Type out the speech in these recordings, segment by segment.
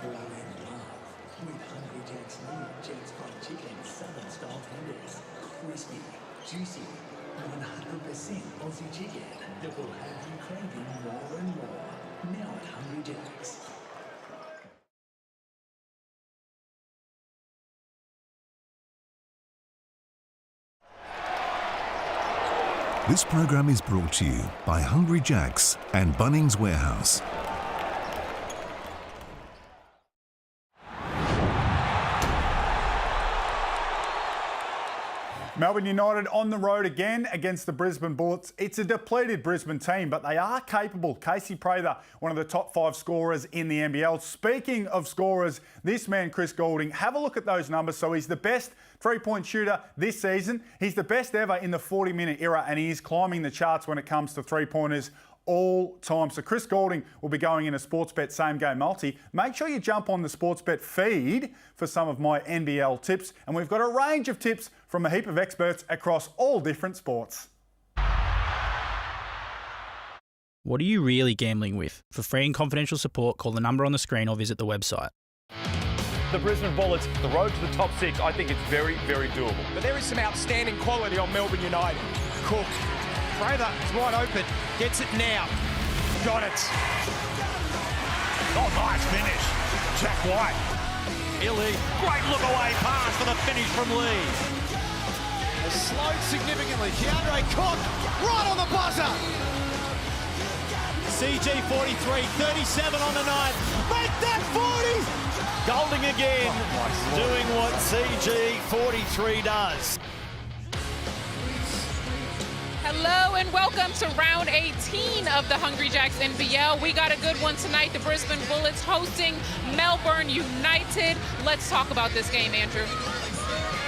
Fly in love with Hungry Jack's new Jack's Fried Chicken Southern Style Tenders. Crispy, juicy, 100% Aussie chicken that will have you craving more and more. Now at Hungry Jack's. This program is brought to you by Hungry Jack's and Bunnings Warehouse. Melbourne United on the road again against the Brisbane Bullets. It's a depleted Brisbane team, but they are capable. Casey Prather, one of the top 5 scorers in the NBL. Speaking of scorers, this man, Chris Goulding, have a look at those numbers. So he's the best three-point shooter this season. He's the best ever in the 40-minute era, and he is climbing the charts when it comes to three-pointers all time. So Chris Goulding will be going in a Sportsbet Same Game Multi. Make sure you jump on the Sportsbet feed for some of my NBL tips. And we've got a range of tips from a heap of experts across all different sports. What are you really gambling with? For free and confidential support, call the number on the screen or visit the website. The Brisbane Bullets, the road to the top 6, I think it's very, very doable. But there is some outstanding quality on Melbourne United. Cook. Prather is wide open. Gets it now. Got it. Oh, nice finish. Jack White. Illy. Great look away pass for the finish from Lee. Has slowed significantly. Keandre Cook right on the buzzer. CG 43, 37 on the night. Make that 40! Goulding again, doing what CG 43 does. Hello and welcome to round 18 of the Hungry Jacks NBL. We got a good one tonight. The Brisbane Bullets hosting Melbourne United. Let's talk about this game, Andrew.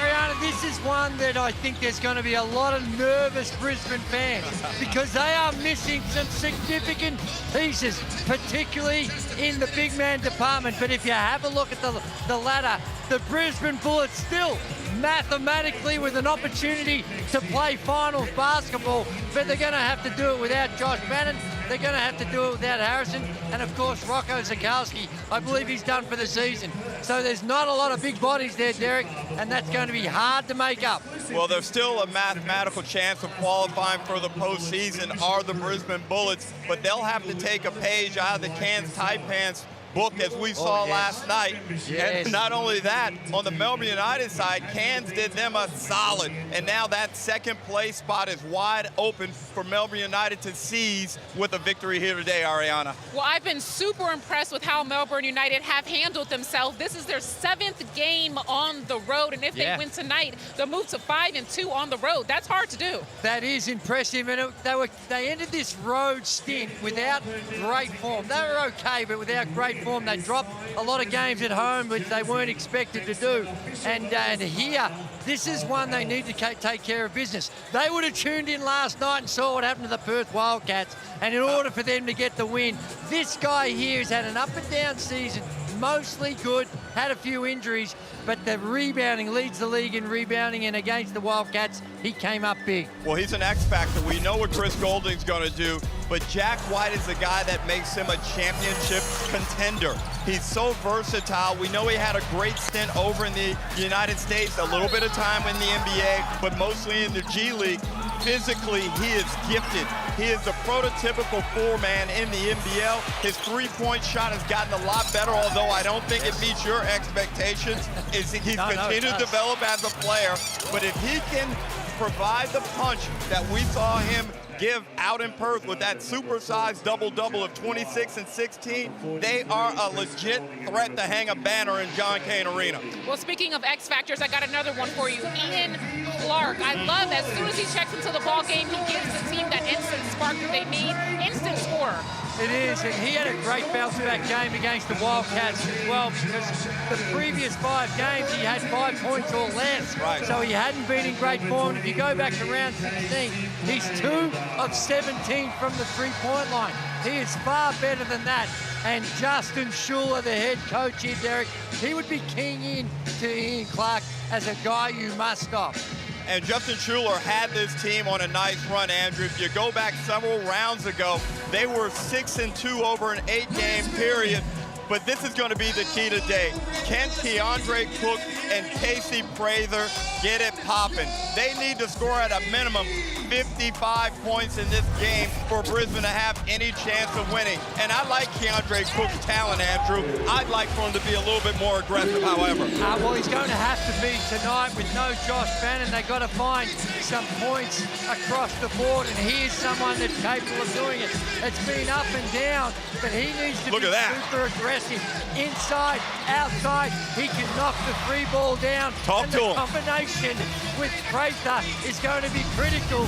Ariana, this is one that I think there's going to be a lot of nervous Brisbane fans because they are missing some significant pieces, particularly in the big man department. But if you have a look at the ladder, the Brisbane Bullets still mathematically with an opportunity to play finals basketball, but they're going to have to do it without Josh Bannon. They're going to have to do it without Harrison. And of course, Rocco Zukowski, I believe he's done for the season. So there's not a lot of big bodies there, Derek, and that's going to be hard to make up. Well, there's still a mathematical chance of qualifying for the postseason are the Brisbane Bullets, but they'll have to take a page out of the Cairns Taipans book as we saw last night. Yes. And not only that, on the Melbourne United side, Cairns did them a solid. And now that second place spot is wide open for Melbourne United to seize with a victory here today, Ariana. Well, I've been super impressed with how Melbourne United have handled themselves. This is their 7th game on the road, and if they win tonight, they'll move to 5-2 on the road. That's hard to do. That is impressive, and they ended this road stint without great form. They were okay, but without great form. They dropped a lot of games at home, which they weren't expected to do. And here, this is one they need to take care of business. They would have tuned in last night and saw what happened to the Perth Wildcats, and in order for them to get the win, this guy here has had an up and down season, mostly good, had a few injuries, but the rebounding leads the league in rebounding, and against the Wildcats, he came up big. Well, he's an X factor. We know what Chris Goulding's going to do, but Jack White is the guy that makes him a championship contender. He's so versatile. We know he had a great stint over in the United States, a little bit of time in the NBA, but mostly in the G League. Physically, he is gifted. He is the prototypical four-man in the NBL. His three-point shot has gotten a lot better, although I don't think it meets your expectations. He's continued to develop as a player, but if he can provide the punch that we saw him give out in Perth with that supersized double-double of 26 and 16, they are a legit threat to hang a banner in John Cain Arena. Well, speaking of X factors, I got another one for you. Ian Clark. I love as soon as he checks into the ball game, he gives the team that instant spark that they need. Instant scorer. It is, and he had a great bounce-back game against the Wildcats as well, because the previous 5 games he had 5 points or less, so he hadn't been in great form. If you go back to round 16, he's 2 of 17 from the three-point line. He is far better than that, and Justin Schuller, the head coach here, Derek, he would be keying in to Ian Clark as a guy you must stop. And Justin Schuller had this team on a nice run, Andrew. If you go back several rounds ago, they were 6-2 over an 8-game period. but this is going to be the key today. Can Keandre Cook and Casey Prather get it popping? They need to score at a minimum 55 points in this game for Brisbane to have any chance of winning. And I like Keandre Cook's talent, Andrew. I'd like for him to be a little bit more aggressive, however. Well, he's going to have to be tonight with no Josh Bannon. They've got to find some points across the board, and he is someone that's capable of doing it. It's been up and down, but he needs to be super aggressive. Inside, outside, he can knock the three ball down. Talk to him. The combination with Prather is going to be critical.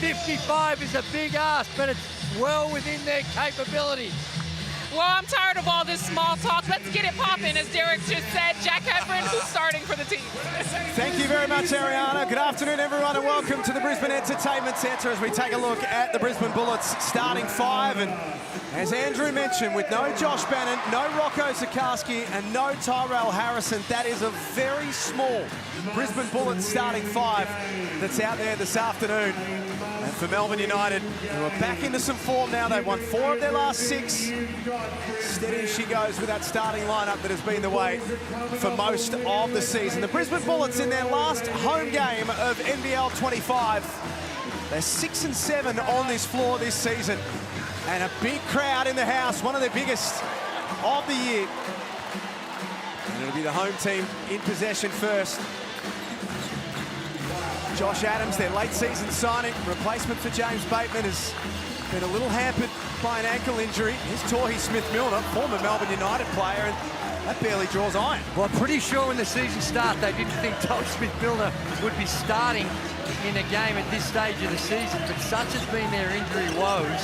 55 is a big ask, but it's well within their capability. Well, I'm tired of all this small talk. Let's get it popping, as Derek just said. Jack Heffron, who's starting for the team? Thank you very much, Ariana. Good afternoon, everyone, and welcome to the Brisbane Entertainment Centre as we take a look at the Brisbane Bullets starting five. And as Andrew mentioned, with no Josh Bannon, no Rocco Zikarsky, and no Tyrell Harrison, that is a very small Brisbane Bullets starting five that's out there this afternoon. And for Melbourne United, who are back into some form now, they've won 4 of their last 6. Steady as she goes with that starting lineup that has been the way for most of the season. The Brisbane Bullets in their last home game of NBL25. They're 6-7 on this floor this season. And a big crowd in the house, one of the biggest of the year. And it'll be the home team in possession first. Josh Adams, their late season signing, replacement for James Bateman, has been a little hampered by an ankle injury. Here's Torrey Smith-Milner, former Melbourne United player, and that barely draws iron. Well, I'm pretty sure when the season started, they didn't think Torrey Smith-Milner would be starting in a game at this stage of the season, but such has been their injury woes.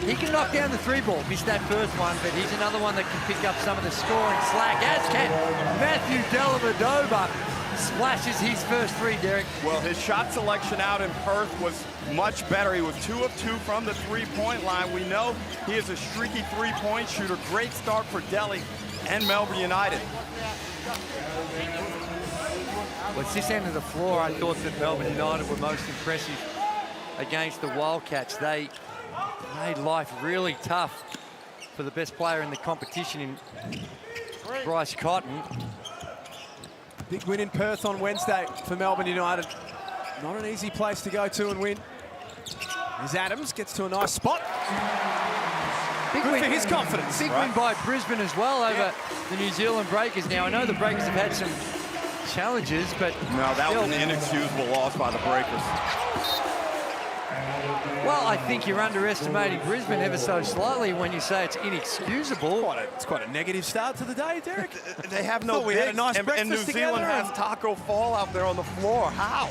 He can knock down the three ball, missed that first one, but he's another one that can pick up some of the scoring slack, as can Matthew Dellavedova. Splashes his first three, Derek. Well, his shot selection out in Perth was much better. He was 2 of 2 from the three-point line. We know he is a streaky three-point shooter. Great start for Delhi and Melbourne United. Well, it's this end of the floor, I thought that Melbourne United were most impressive against the Wildcats. They made life really tough for the best player in the competition in Bryce Cotton. Big win in Perth on Wednesday for Melbourne United. Not an easy place to go to and win. As Adams gets to a nice spot. Big Good win for his confidence. Big win by Brisbane as well over the New Zealand Breakers. Now, I know the Breakers have had some challenges, but... No, that was an inexcusable loss by the Breakers. Well, I think you're underestimating Brisbane ever so slightly when you say it's inexcusable. It's quite a negative start to the day, Derek. They have no bigs, had a nice and New Zealand has Taco Fall out there on the floor. How?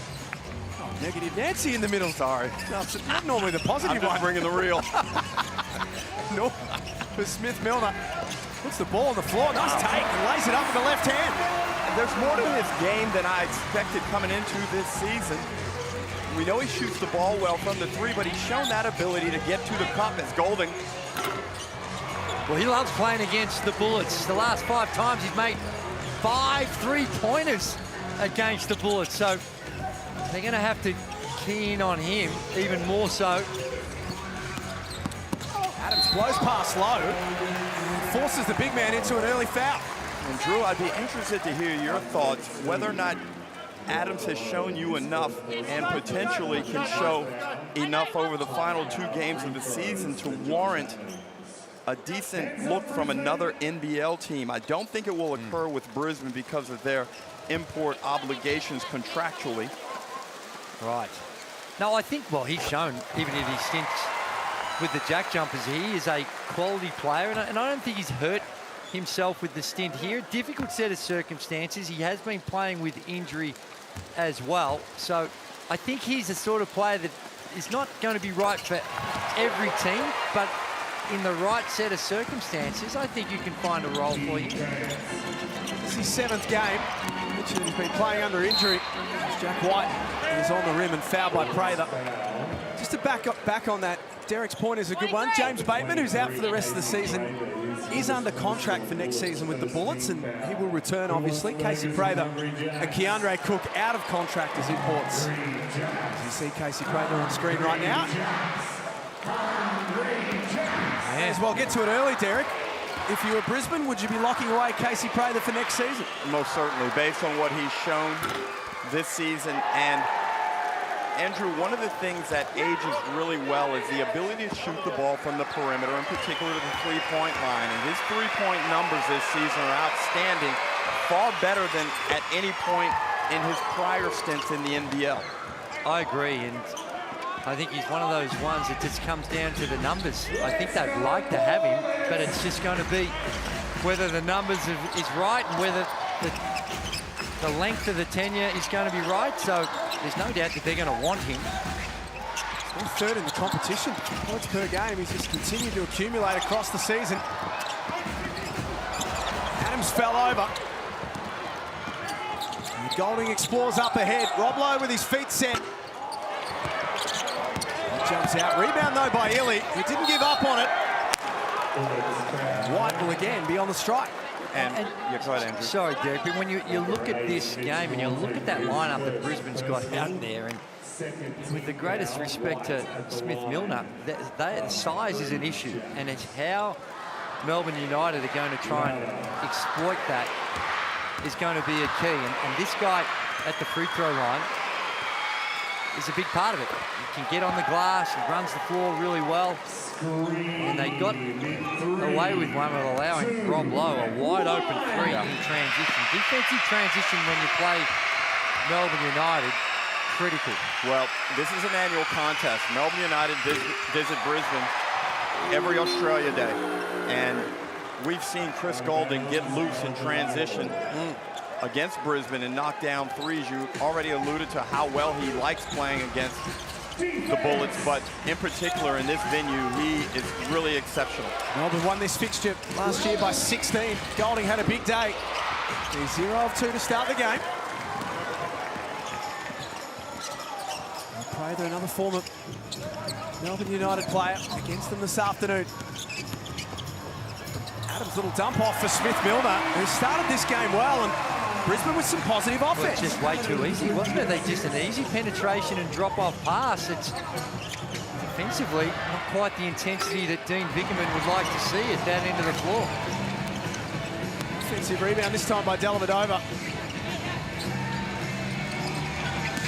Oh, negative Nancy in the middle. Sorry. Not normally the positive one. Bringing the real. No, for Smith-Milner. Puts the ball on the floor. Nice take. Lays it up with the left hand. There's more to his game than I expected coming into this season. We know he shoots the ball well from the three, but he's shown that ability to get to the cup as Golding. Well, he loves playing against the Bullets. The last 5 times he's made 5 3-pointers against the Bullets. So they're going to have to key in on him even more so. Adams blows past low. Forces the big man into an early foul. And Drew, I'd be interested to hear your thoughts whether or not Adams has shown you enough and potentially can show enough over the final 2 games of the season to warrant a decent look from another NBL team. I don't think it will occur with Brisbane because of their import obligations contractually. Right. No, I think, well, he's shown, even in his stints with the Jack Jumpers, he is a quality player, and I don't think he's hurt himself with the stint here. Difficult set of circumstances. He has been playing with injury as well. So I think he's the sort of player that is not going to be right for every team, but in the right set of circumstances, I think you can find a role for you. This is his 7th game. Mitchell has been playing under injury. Jack White is on the rim and fouled by Prather. Just to back on that, Derek's point is a good one. James Bateman, who's out for the rest of the season, is under contract for next season with the Bullets, and he will return, obviously. Casey Prather and Keandre Cook out of contract as imports. As you see Casey Prather on screen right now. May as well get to it early, Derek. if you were Brisbane, would you be locking away Casey Prather for next season? Most certainly, based on what he's shown this season. And Andrew, one of the things that ages really well is the ability to shoot the ball from the perimeter, in particular the three-point line. And his three-point numbers this season are outstanding, far better than at any point in his prior stints in the NBL. I agree, and I think he's one of those ones that just comes down to the numbers. I think they'd like to have him, but it's just going to be whether the numbers is right and whether the length of the tenure is going to be right. So there's no doubt that they're going to want him. Still third in the competition. Points per game. He's just continued to accumulate across the season. Adams fell over. And Golding explores up ahead. Rob Lowe with his feet set. He jumps out. Rebound though by Illy. He didn't give up on it. White will again be on the strike. And yeah, go ahead, Andrew. Sorry, Derek, but when you look at this game and you look at that lineup that Brisbane's got out there, and with the greatest respect to Smith-Milner, the size is an issue, and it's how Melbourne United are going to try and exploit that is going to be a key. And this guy at the free throw line is a big part of it. He can get on the glass, he runs the floor really well. And they got away with one of allowing Rob Lowe a wide open three in transition. Defensive transition when you play Melbourne United, critical. Well, this is an annual contest. Melbourne United visit Brisbane every Australia Day. And we've seen Chris Golding get loose in transition against Brisbane and knock down threes. You already alluded to how well he likes playing against the Bullets, but in particular in this venue, he is really exceptional. Melbourne won this fixture last year by 16. Golding had a big day. He's 0 of 2 to start the game. Prather, another former Melbourne United player, against them this afternoon. Adams' little dump off for Smith-Milner, who started this game well, and Brisbane with some positive offense. Well, it's just way too easy, wasn't it? They just an easy penetration and drop-off pass. It's defensively not quite the intensity that Dean Vickerman would like to see at that end of the floor. Offensive rebound this time by Dellavedova.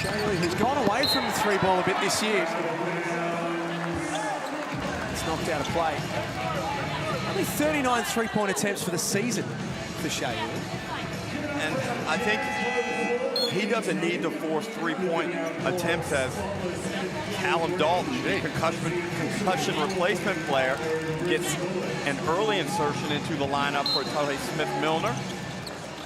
Shayley, who's gone away from the three ball a bit this year. It's knocked out of play. Only 39 three-point attempts for the season for Shayley. And I think he doesn't need to force three-point attempts as Callum Dalton, concussion replacement player, gets an early insertion into the lineup for Tully Smith-Milner.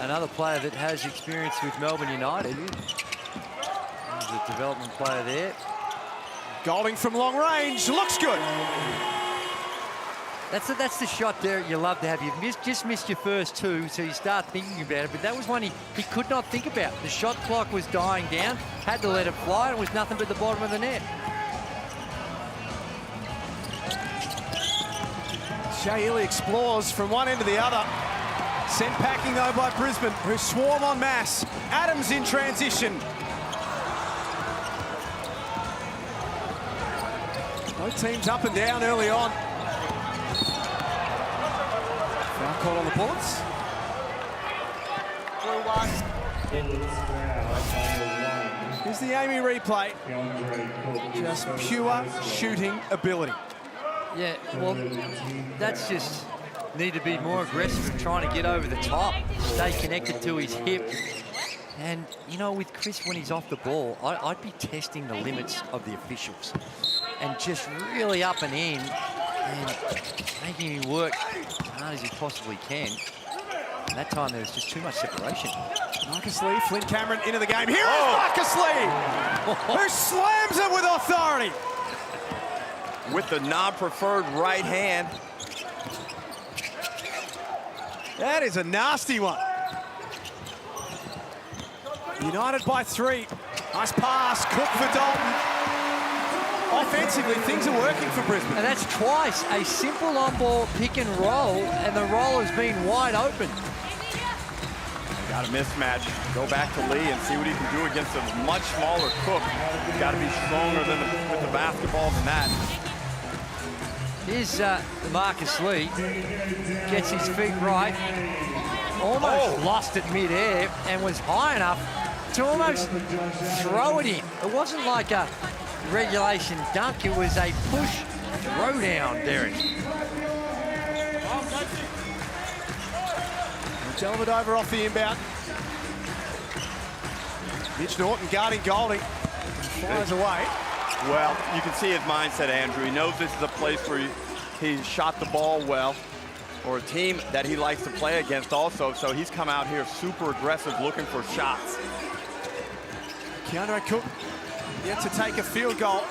Another player that has experience with Melbourne United. There's a development player there. Golding from long range, looks good. That's the shot there you love to have. You've just missed your first two, so you start thinking about it. But that was one he could not think about. The shot clock was dying down, had to let it fly, and it was nothing but the bottom of the net. Shea explores from one end to the other. Sent packing though by Brisbane, who swarm en masse. Adams in transition. Both teams up and down early on. Foul call on the Bullets. Here's the Amy replay. Just pure shooting ability. Yeah, well, that's just need to be more aggressive in trying to get over the top, stay connected to his hip. And, you know, with Chris, when he's off the ball, I'd be testing the limits of the officials and just really up and in and making him work as hard as he possibly can. And that time there was just too much separation. Marcus Lee, Flynn Cameron into the game. Here is Marcus Lee, who slams it with authority. With the non-preferred right hand. That is a nasty one. United by 3. Nice pass, Cook for Dalton. Offensively, things are working for Brisbane. And that's twice a simple on-ball pick and roll, and the roll has been wide open. Got a mismatch. Go back to Lee and see what he can do against a much smaller Cook. Got to be stronger than with the basketball than that. Here's Marcus Lee. Gets his feet right. Almost lost it mid-air and was high enough to almost throw it in. It wasn't like a regulation dunk. It was a push throw down, Derek. Dellavedova off the inbound. Mitch Norton guarding Golding. Fires away. Well, you can see his mindset, Andrew. He knows this is a place where he shot the ball well, or a team that he likes to play against also, so he's come out here super aggressive looking for shots. Keandre Cook yet to take a field goal.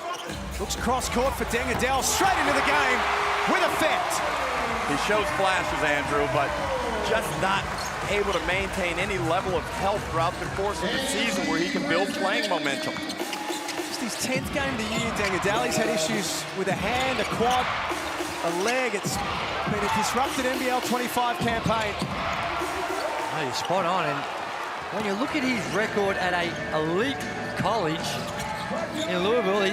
Looks cross court for Dengadell, straight into the game with effect. He shows flashes, Andrew, but just not able to maintain any level of health throughout the course of the season where he can build playing momentum. Just his 10th game of the year, Dengadell. He's had issues with a hand, a quad, a leg. It's been a disrupted NBL25 campaign. Oh, you're spot on. And when you look at his record at an elite college in Louisville,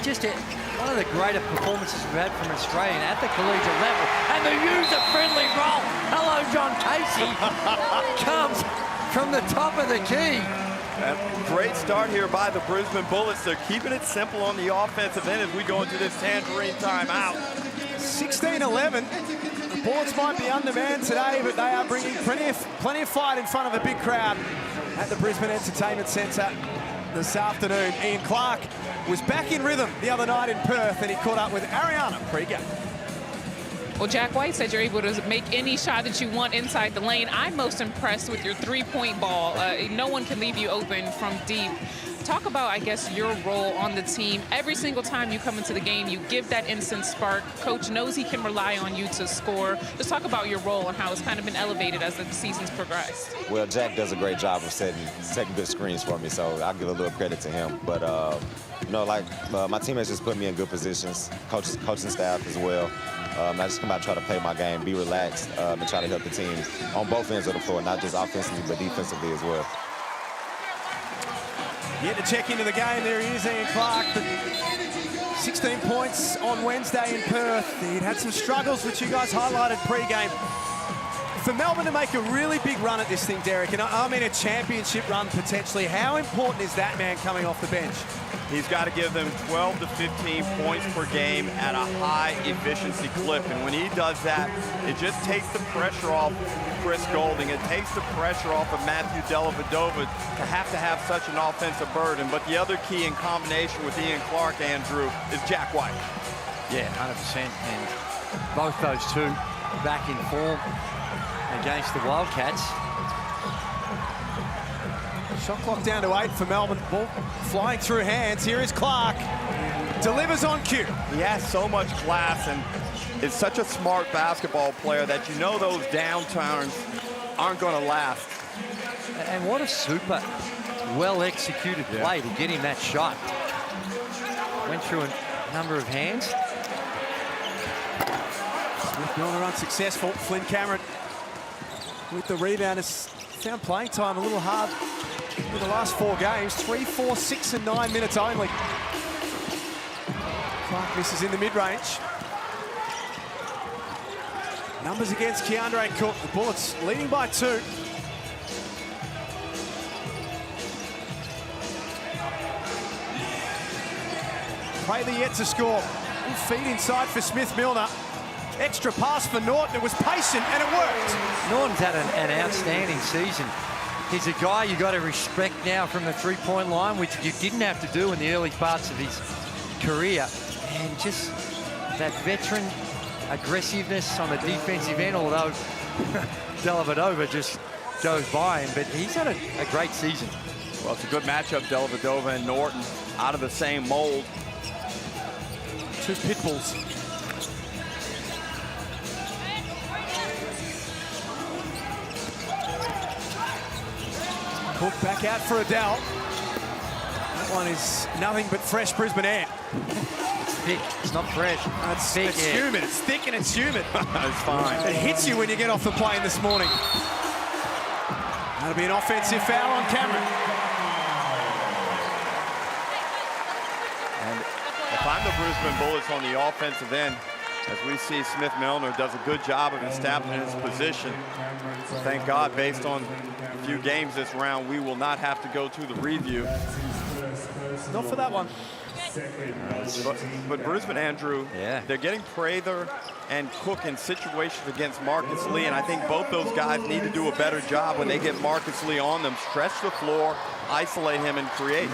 just one of the greater performances we've had from an Australian at the collegiate level. And the user-friendly roll. Hello, John Casey. Comes from the top of the key. Great start here by the Brisbane Bullets. They're keeping it simple on the offensive end as we go into this Tangerine timeout. 16-11. The Bullets might be undermanned today, but they are bringing plenty of fight in front of a big crowd at the Brisbane Entertainment Centre this afternoon. Ian Clark was back in rhythm the other night in Perth, and he caught up with Ariana pre-game. Well, Jack White said you're able to make any shot that you want inside the lane. I'm most impressed with your three-point ball. No one can leave you open from deep. Talk about, I guess, your role on the team. Every single time you come into the game, you give that instant spark. Coach knows he can rely on you to score. Just talk about your role and how it's kind of been elevated as the season's progressed. Well, Jack does a great job of setting good screens for me, so I'll give a little credit to him. But, you know, my teammates just put me in good positions, coaching staff as well. I just come out and try to play my game, be relaxed, and try to help the team on both ends of the floor, not just offensively, but defensively as well. Yet to check into the game, there he is, Ian Clark. 16 points on Wednesday in Perth. He'd had some struggles, which you guys highlighted pre-game. For Melbourne to make a really big run at this thing, Derek, and I mean a championship run potentially, how important is that man coming off the bench? He's got to give them 12 to 15 points per game at a high efficiency clip. And when he does that, it just takes the pressure off Chris Golding. It takes the pressure off of Matthew Dellavedova to have such an offensive burden. But the other key in combination with Ian Clark, Andrew, is Jack White. Yeah, 100%. And both those two back in form against the Wildcats. Shot clock down to 8 for Melbourne. Ball flying through hands. Here is Clark. Delivers on cue. He has so much class and is such a smart basketball player that you know those downturns aren't going to last. And what a super well-executed play to get him that shot. Went through a number of hands. Smith-Milner unsuccessful. Flynn Cameron with the rebound has found playing time a little hard in the last 4 games. 3, 4, 6 and 9 minutes only. Clark misses in the mid-range. Numbers against Keandre Cook. The Bullets leading by 2. Prather yet to score. Feed inside for Smith-Milner. Extra pass for Norton. It was patient and it worked. Norton's had an outstanding season. He's a guy you got to respect now from the three-point line, which you didn't have to do in the early parts of his career. And just that veteran aggressiveness on the defensive end, although Dellavedova just goes by him, but he's had a great season. Well, it's a good matchup, Dellavedova and Norton, out of the same mold. 2 pit bulls. Cook back out for Adele. That one is nothing but fresh Brisbane air. It's thick, it's not fresh. It's thick. It's humid, it's thick and it's humid. It's fine. It hits you when you get off the plane this morning. That'll be an offensive foul on Cameron. And If I'm the Brisbane Bullets on the offensive end, as we see Smith Milner does a good job of establishing his position. Thank God, based on a few games this round, we will not have to go to the review. Not for that one. But Brisbane, Andrew, they're getting Prather and Cook in situations against Marcus Lee, and I think both those guys need to do a better job when they get Marcus Lee on them. Stretch the floor, isolate him, and create.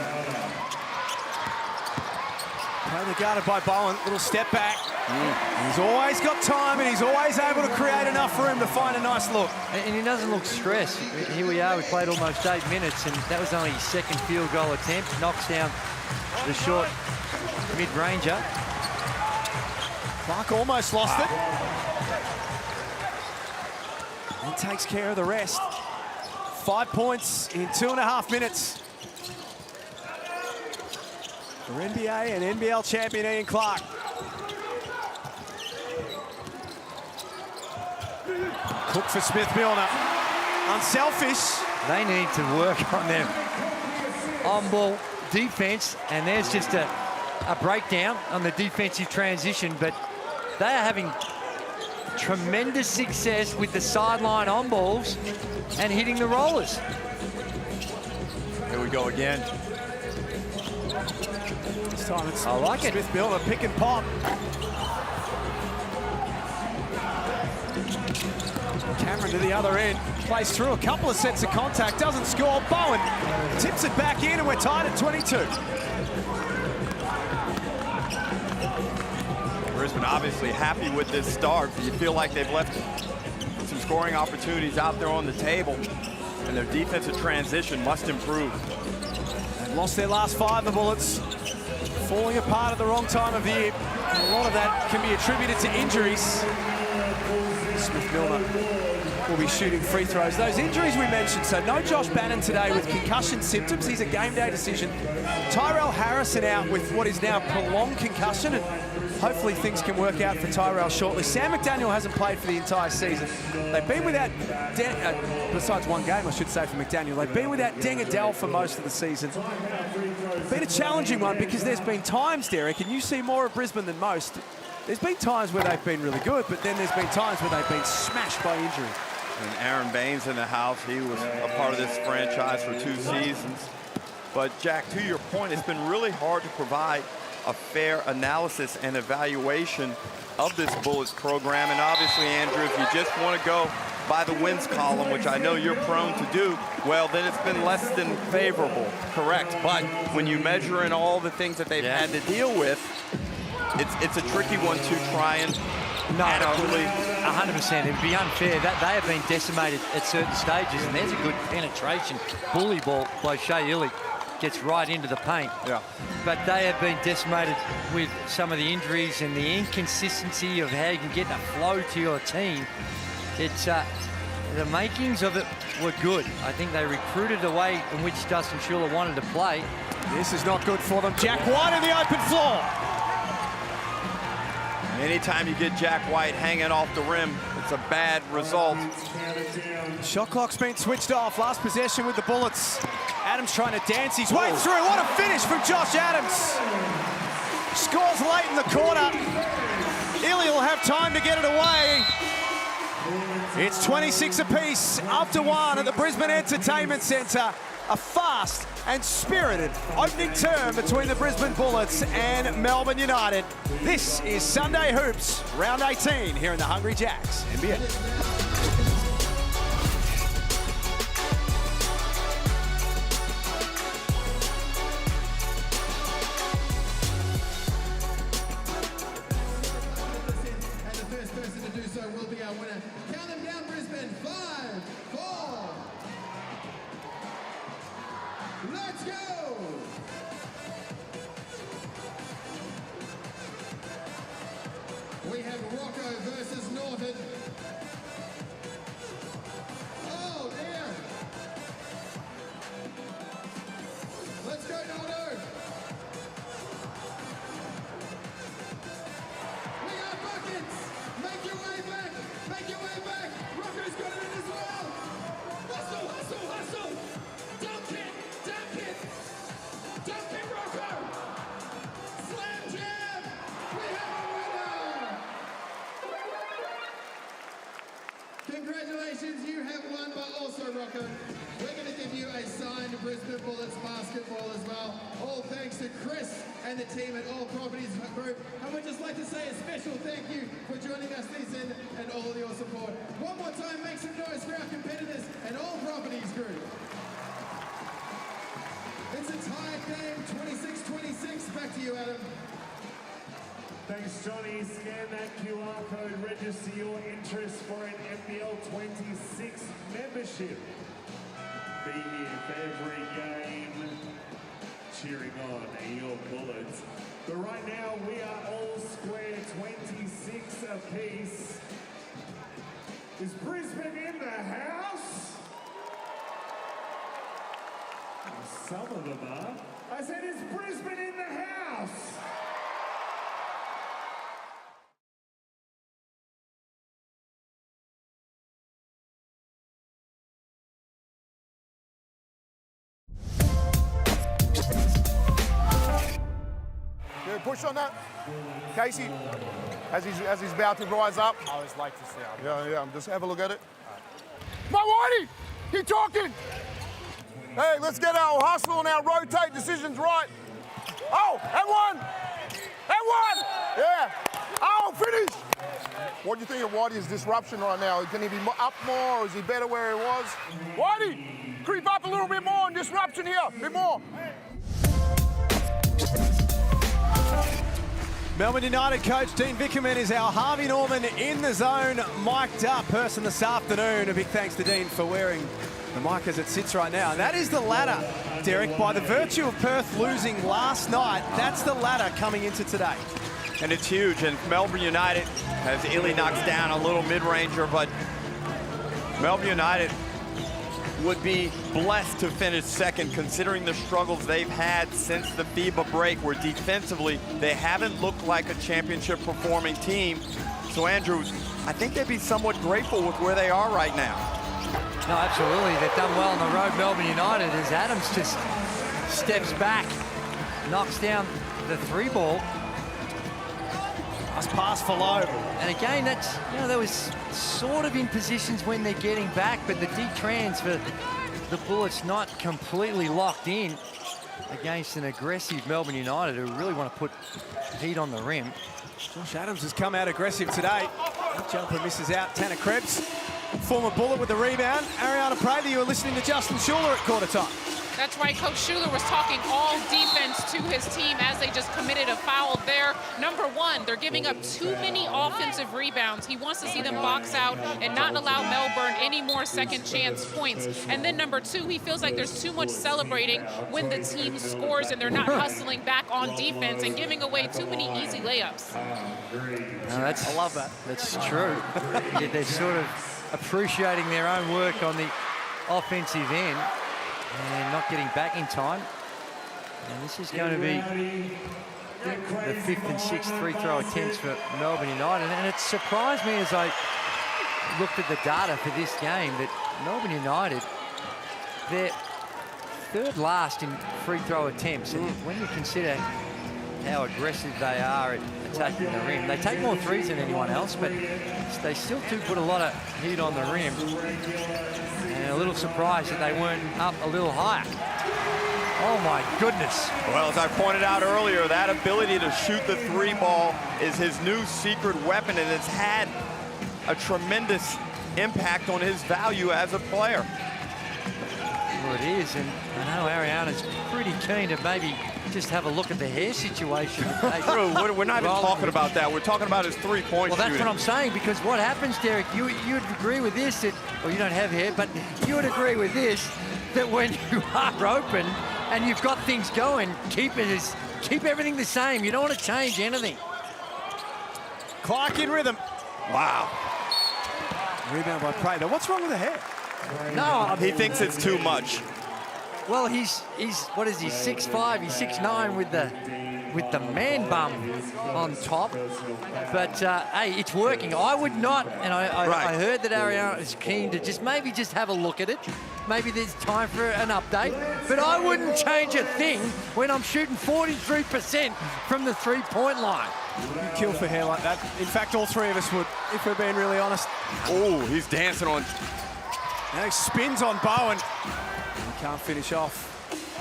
Prather guarded by Bowen, little step back. He's always got time, and he's always able to create enough room to find a nice look. And he doesn't look stressed. Here we are, we played almost 8 minutes, and that was only his second field goal attempt. Knocks down the short mid-ranger. Clark almost lost it. And takes care of the rest. 5 points in 2.5 minutes. For NBA and NBL champion Ian Clark. Cook for Smith Milner. Unselfish. They need to work on their on-ball defense, and there's just a breakdown on the defensive transition, but they are having tremendous success with the sideline on balls and hitting the rollers. Here we go again. This time it's I like it. Smith Milner, pick and pop. Cameron to the other end, plays through a couple of sets of contact, doesn't score. Bowen tips it back in, and we're tied at 22. Brisbane obviously happy with this start, but you feel like they've left some scoring opportunities out there on the table, and their defensive transition must improve. They've lost their last 5, the Bullets. Falling apart at the wrong time of the year. A lot of that can be attributed to injuries. Smith Milner will be shooting free throws. Those injuries we mentioned, so no Josh Bannon today with concussion symptoms. He's a game day decision. Tyrell Harrison out with what is now prolonged concussion, and hopefully things can work out for Tyrell shortly. Sam McDaniel hasn't played for the entire season. They've been without, besides one game I should say for McDaniel, they've been without Deng Adel for most of the season. Been a challenging one because there's been times, Derek, and you see more of Brisbane than most. There's been times where they've been really good, but then there's been times where they've been smashed by injury. And Aaron Baines in the house, he was a part of this franchise for 2 seasons. But Jack, to your point, it's been really hard to provide a fair analysis and evaluation of this Bullets program. And obviously, Andrew, if you just want to go by the wins column, which I know you're prone to do, well, then it's been less than favorable, correct. But when you measure in all the things that they've had to deal with, it's a tricky one to try and adequately. 100%. It'd be unfair. That they have been decimated at certain stages, and there's a good penetration bully ball by Shea Illy. Gets right into the paint. Yeah. But they have been decimated with some of the injuries and the inconsistency of how you can get a flow to your team. It's the makings of it were good. I think they recruited the way in which Dustin Schuller wanted to play. This is not good for them. Jack White in the open floor. Anytime you get Jack White hanging off the rim, it's a bad result. Shot clock's been switched off. Last possession with the Bullets. Adams trying to dance his way through. What a finish from Josh Adams. Scores late in the quarter. Illy will have time to get it away. It's 26 apiece after 1 at the Brisbane Entertainment Centre. A fast and spirited opening term between the Brisbane Bullets and Melbourne United. This is Sunday Hoops, round 18 here in the Hungry Jacks NBA. Let's go! We have Rocco versus Norton. Oh dear! Let's go, Norton! We got buckets! Make your way back! Make your way back! Rocco's got it in his way! Congratulations, you have won, but also, Rocco, we're going to give you a signed Brisbane Bullets basketball as well. All thanks to Chris and the team at All Properties Group. I would just like to say a special thank you for joining us this end and all of your support. One more time, make some noise for our competitors and All Properties Group. It's a tied game, 26-26. Back to you, Adam. Thanks, Johnny. Scan that QR code, register your interest for an NBL26 membership. Be here for every game, cheering on your Bullets. But right now, we are all square, 26 apiece. Is Brisbane in the house? Some of them are. I said, is Brisbane in the house? Good push on that. Casey, as he's about to rise up. I always like to see how. Yeah, just have a look at it. My Whitey, keep talking. Hey, let's get our hustle and our rotate decisions right. Oh, and one. Yeah. Oh, finish. What do you think of Whitey's disruption right now? Can he be up more, or is he better where he was? Whitey, creep up a little bit more and disruption here, a bit more. Melbourne United coach Dean Vickerman is our Harvey Norman in the zone, mic'd up person this afternoon. A big thanks to Dean for wearing the mic as it sits right now. And that is the ladder, Derek. By the virtue of Perth losing last night, that's the ladder coming into today. And it's huge, and Melbourne United has Illy knocks down a little mid-ranger, but Melbourne United would be blessed to finish second considering the struggles they've had since the FIBA break, where defensively they haven't looked like a championship performing team. So Andrews, I think they'd be somewhat grateful with where they are right now. No, absolutely. They've done well on the road, Melbourne United, as Adams just steps back, knocks down the three ball. Nice pass for Lowe. And again, that's, you know, that was sort of in positions when they're getting back, but the D-trans for the Bullets not completely locked in against an aggressive Melbourne United who really want to put heat on the rim. Josh Adams has come out aggressive today. Jumper misses out. Tanner Krebs, former Bullet with the rebound. Ariana Prather, you were listening to Justin Schuller at quarter time. That's right, Coach Schuller was talking all defense to his team as they just committed a foul there. Number one, they're giving up too many offensive rebounds. He wants to see them box out and not allow Melbourne any more second chance points. And then number two, he feels like there's too much celebrating when the team scores and they're not hustling back on defense and giving away too many easy layups. I love that. That's true. They're sort of appreciating their own work on the offensive end and not getting back in time. And this is going to be the fifth and sixth free throw attempts for Melbourne United. And it surprised me as I looked at the data for this game that Melbourne United, they're third last in free throw attempts. And when you consider how aggressive they are at attacking the rim, they take more threes than anyone else, but they still do put a lot of heat on the rim. And a little surprised that they weren't up a little higher. Oh my goodness. Well, as I pointed out earlier, that ability to shoot the three ball is his new secret weapon, and it's had a tremendous impact on his value as a player. Well, it is, and I know Ariana's pretty keen to maybe just have a look at the hair situation. True, we're not even talking about that. We're talking about his three-point shooting. Well, that's what I'm saying, because what happens, Derek, you'd agree with this, that, well, you don't have hair, but you would agree with this, that when you are open and you've got things going, keep everything the same. You don't want to change anything. Clark in rhythm. Wow. Rebound by Prather. What's wrong with the hair? No, he thinks it's too much. Well, he's what is he, 6'5", he's 6'9" with the man bum on top. But hey, it's working. I would not, and I heard that Ariana is keen to just have a look at it. Maybe there's time for an update, but I wouldn't change a thing when I'm shooting 43% from the three-point line. You kill for hair like that. In fact, all three of us would, if we're being really honest. Oh, he's dancing on. Now he spins on Bowen. He can't finish off.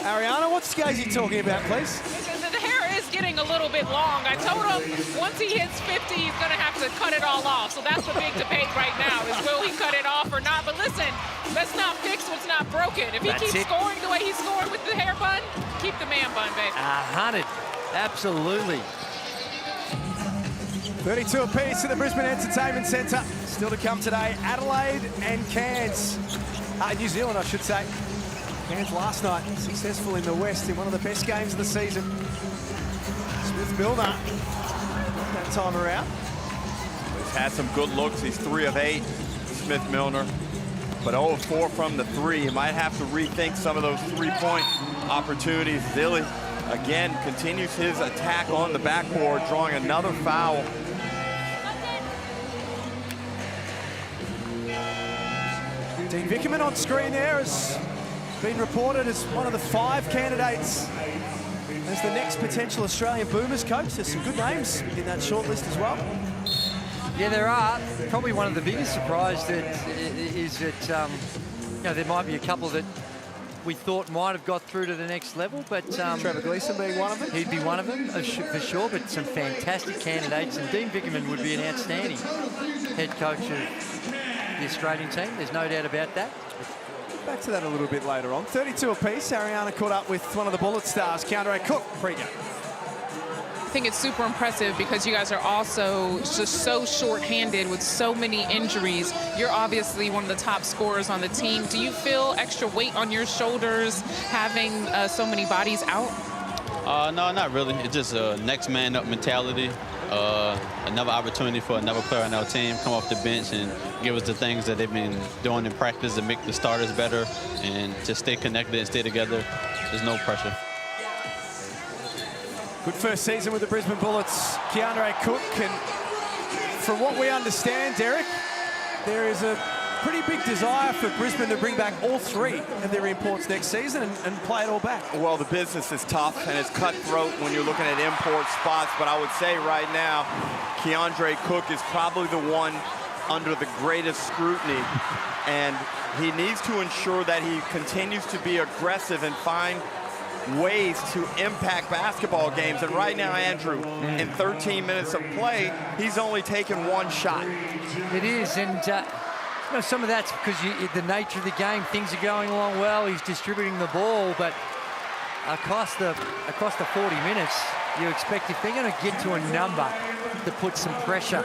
Ariana, what's Gazy talking about, please? The hair is getting a little bit long. I told him once he hits 50, he's going to have to cut it all off. So that's the big debate right now, is will he cut it off or not? But listen, let's not fix what's not broken. If he keeps scoring the way he's scoring with the hair bun, keep the man bun, baby. 100, absolutely. 32 apiece at the Brisbane Entertainment Centre. Still to come today, Adelaide and Cairns. New Zealand, I should say. Cairns last night, successful in the West in one of the best games of the season. Smith-Milner, that time around. He's had some good looks. He's 3 of 8, Smith-Milner. But 0 of 4 from the 3. He might have to rethink some of those 3-point opportunities. Zilli, again, continues his attack on the backboard, drawing another foul. Dean Vickerman on screen there has been reported as one of the 5 candidates as the next potential Australian Boomers coach. There's some good names in that shortlist as well. Yeah, there are. Probably one of the biggest surprises is that you know, there might be a couple that we thought might have got through to the next level, but Trevor Gleeson being one of them. He'd be one of them for sure, but some fantastic candidates, and Dean Vickerman would be an outstanding head coach of the Australian team. There's no doubt about that. Back to that a little bit later on. 32 apiece. Ariana caught up with one of the Bullet stars, Keandre Cook, Pregame. I think it's super impressive because you guys are also just so short-handed with so many injuries. You're obviously one of the top scorers on the team. Do you feel extra weight on your shoulders having so many bodies out? No, not really. It's just a next man up mentality. Another opportunity for another player on our team come off the bench and give us the things that they've been doing in practice to make the starters better and just stay connected and stay together. There's no pressure. Good first season with the Brisbane Bullets, Keandre Cook, and from what we understand, Derek, there is a pretty big desire for Brisbane to bring back all 3 of their imports next season and play it all back. Well, the business is tough and it's cutthroat when you're looking at import spots, but I would say right now, Keandre Cook is probably the one under the greatest scrutiny, and he needs to ensure that he continues to be aggressive and find ways to impact basketball games. And right now, Andrew, in 13 minutes of play, he's only taken 1 shot. It is, and you know, some of that's because the nature of the game, things are going along well, he's distributing the ball, but across the 40 minutes, you expect if they're going to get to a number to put some pressure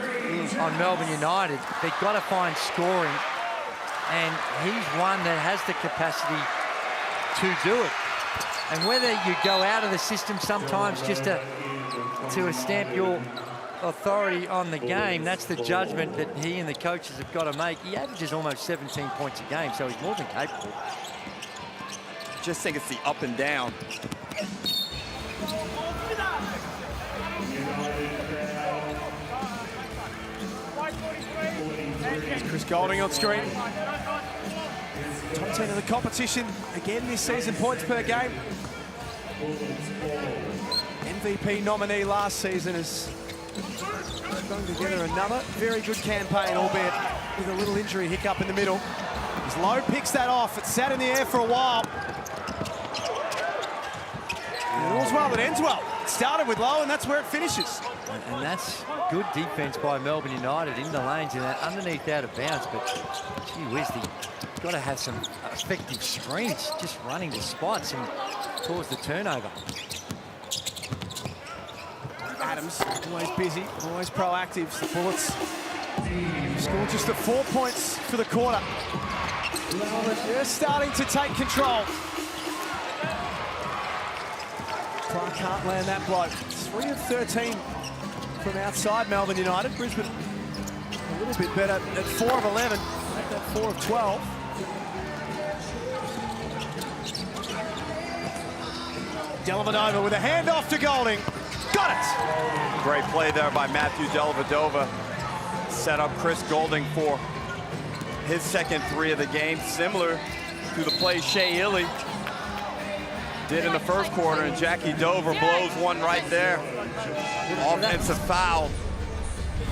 on Melbourne United, they've got to find scoring, and he's one that has the capacity to do it. And whether you go out of the system sometimes just to stamp your authority on the game, that's the judgment that he and the coaches have got to make. He averages almost 17 points a game, so he's more than capable. Just think it's the up and down. There's Chris Golding on screen. Top 10 of the competition again this season, points per game. MVP nominee last season is strung together another very good campaign, albeit with a little injury hiccup in the middle. As Lowe picks that off, it sat in the air for a while. It all's well that ends well. It started with Lowe and that's where it finishes. And that's good defense by Melbourne United in the lanes and that underneath out of bounds, but gee whiz, you've got to have some effective screens, just running to spots and cause the turnover. Adams, always busy, always proactive. The Bullets scored just at 4 points for the quarter. They're starting to take control. Clark can't land that bloke. 3 of 13 from outside Melbourne United. Brisbane a little bit better at 4 of 11. Make that 4 of 12. Dellavedova with a handoff to Golding. Got it! Great play there by Matthew Dellavedova. Set up Chris Golding for his second 3 of the game, similar to the play Shea Illy Did in the first quarter, and Jackie Dover blows one right there. Offensive foul.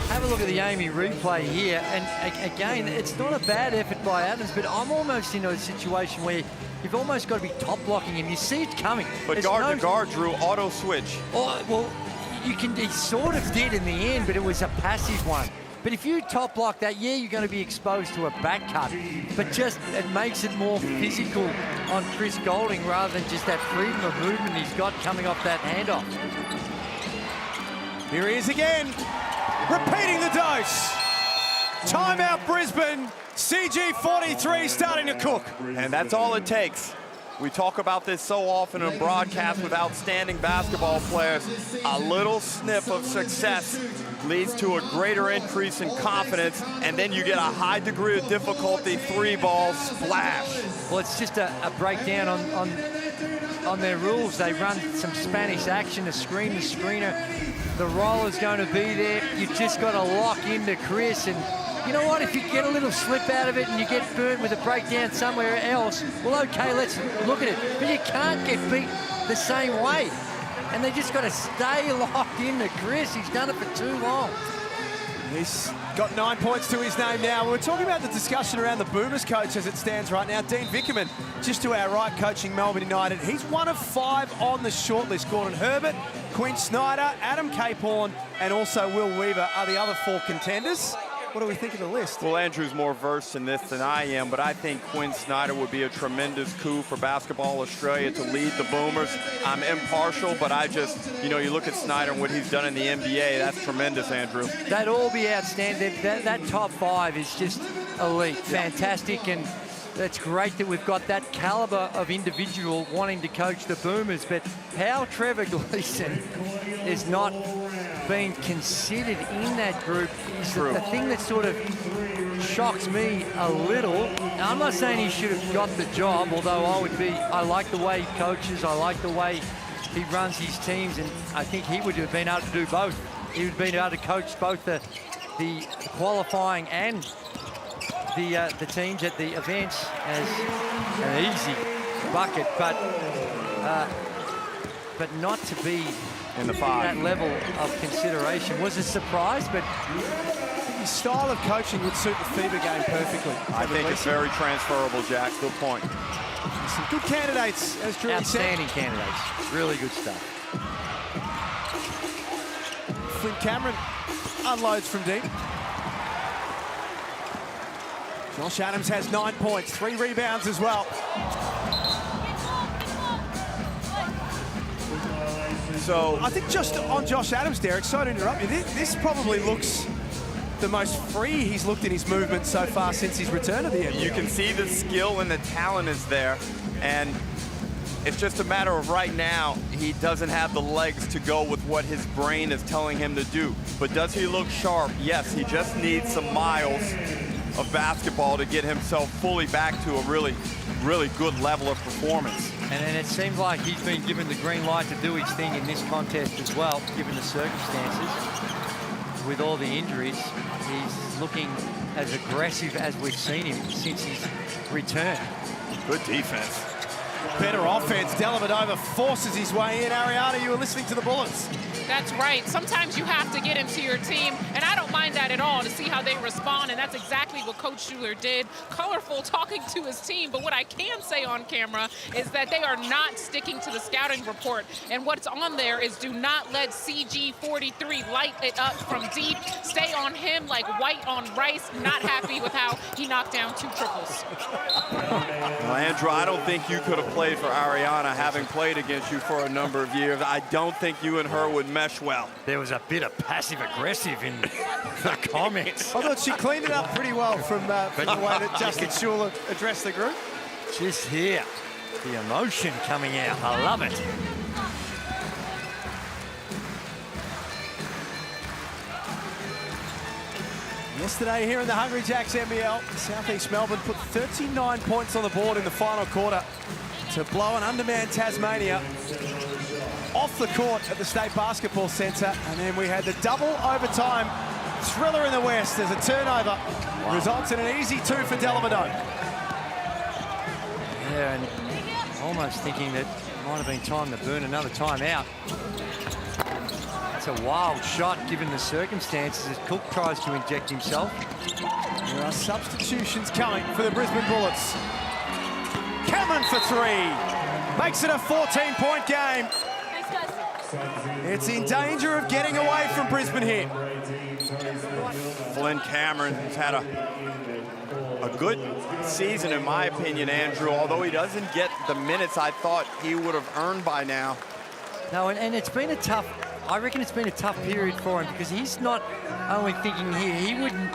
Have a look at the Amy replay here, and again, it's not a bad effort by Adams, but I'm almost in a situation where you've almost got to be top blocking him. You see it coming. But guard to guard, Drew, auto switch. Oh, well, he sort of did in the end, but it was a passive one. But if you top block that, yeah, you're going to be exposed to a back cut, but just it makes it more physical on Chris Goulding rather than just that freedom of movement he's got coming off that handoff. Here he is again, repeating the dose. Timeout Brisbane, CG43 starting to cook. And that's all it takes. We talk about this so often in broadcasts with outstanding basketball players. A little snip of success leads to a greater increase in confidence, and then you get a high degree of difficulty three-ball splash. Well, it's just a breakdown on their rules. They run some Spanish action, a screen, the screener. The roller's going to be there. You've just got to lock into Chris, and you know what? If you get a little slip out of it and you get burnt with a breakdown somewhere else, well, okay, let's look at it. But you can't get beat the same way. And they just got to stay locked into Chris. He's done it for too long. He's got 9 points to his name now. We're talking about the discussion around the Boomers coach as it stands right now. Dean Vickerman, just to our right, coaching Melbourne United. He's one of 5 on the shortlist. Gordon Herbert, Quinn Snyder, Adam Capehorn, and also Will Weaver are the other 4 contenders. What do we think of the list? Well, Andrew's more versed in this than I am, but I think Quinn Snyder would be a tremendous coup for Basketball Australia to lead the Boomers. I'm impartial, but I just, you know, you look at Snyder and what he's done in the NBA, that's tremendous, Andrew. That'd all be outstanding. That top 5 is just elite, fantastic, and it's great that we've got that caliber of individual wanting to coach the Boomers, but how Trevor Gleeson is not being considered in that group is the thing that sort of shocks me a little. Now, I'm not saying he should have got the job, although I like the way he coaches, I like the way he runs his teams, and I think he would have been able to do both. He would have been able to coach both the qualifying and the teams at the events as an easy bucket, but not to be in the 5. That level of consideration was a surprise, but his style of coaching would suit the FIBA game perfectly. I think it's very transferable, Jack. Good point. Some good candidates, as Drew said. Outstanding candidates. Really good stuff. Flynn Cameron unloads from deep. Josh Adams has 9 points, 3 rebounds as well. So I think just on Josh Adams, Derek, sorry to interrupt you, this probably looks the most free he's looked in his movement so far since his return to the NBA. You can see the skill and the talent is there, and it's just a matter of right now, he doesn't have the legs to go with what his brain is telling him to do. But does he look sharp? Yes, he just needs some miles of basketball to get himself fully back to a really good level of performance. And it seems like he's been given the green light to do his thing in this contest as well, given the circumstances. With all the injuries, he's looking as aggressive as we've seen him since his return. Good defense. Better offense. Dellavedova forces his way in. Ariana, you were listening to the Bullets. That's right. Sometimes you have to get into your team, and I don't mind that at all, to see how they respond, and that's exactly what Coach Schuler did. Colorful talking to his team, but what I can say on camera is that they are not sticking to the scouting report, and what's on there is do not let CG43 light it up from deep. Stay on him like white on rice. Not happy with how he knocked down 2 triples. Well, Andrew, I don't think you could have played for Ariana, having played against you for a number of years. I don't think you and her would mesh well. There was a bit of passive-aggressive in the comments. I thought she cleaned it up pretty well from the way that Justin Schuler addressed the group. Just here, the emotion coming out. I love it. Yesterday here in the Hungry Jacks NBL, Southeast Melbourne put 39 points on the board in the final quarter to blow an undermanned Tasmania off the court at the State Basketball Centre. And then we had the double overtime thriller in the West as a turnover results in an easy 2 for Dellavedova. Yeah, and almost thinking that Might have been time to burn another timeout. It's a wild shot given the circumstances as Cook tries to inject himself. There are substitutions coming for the Brisbane Bullets. Cameron for three. Makes it a 14-point game. It's in danger of getting away from Brisbane here. Flynn Cameron has had a good season, in my opinion, Andrew, although he doesn't get the minutes I thought he would have earned by now. No, and it's been a tough, I reckon it's been a tough period for him because he's not only thinking here, he wouldn't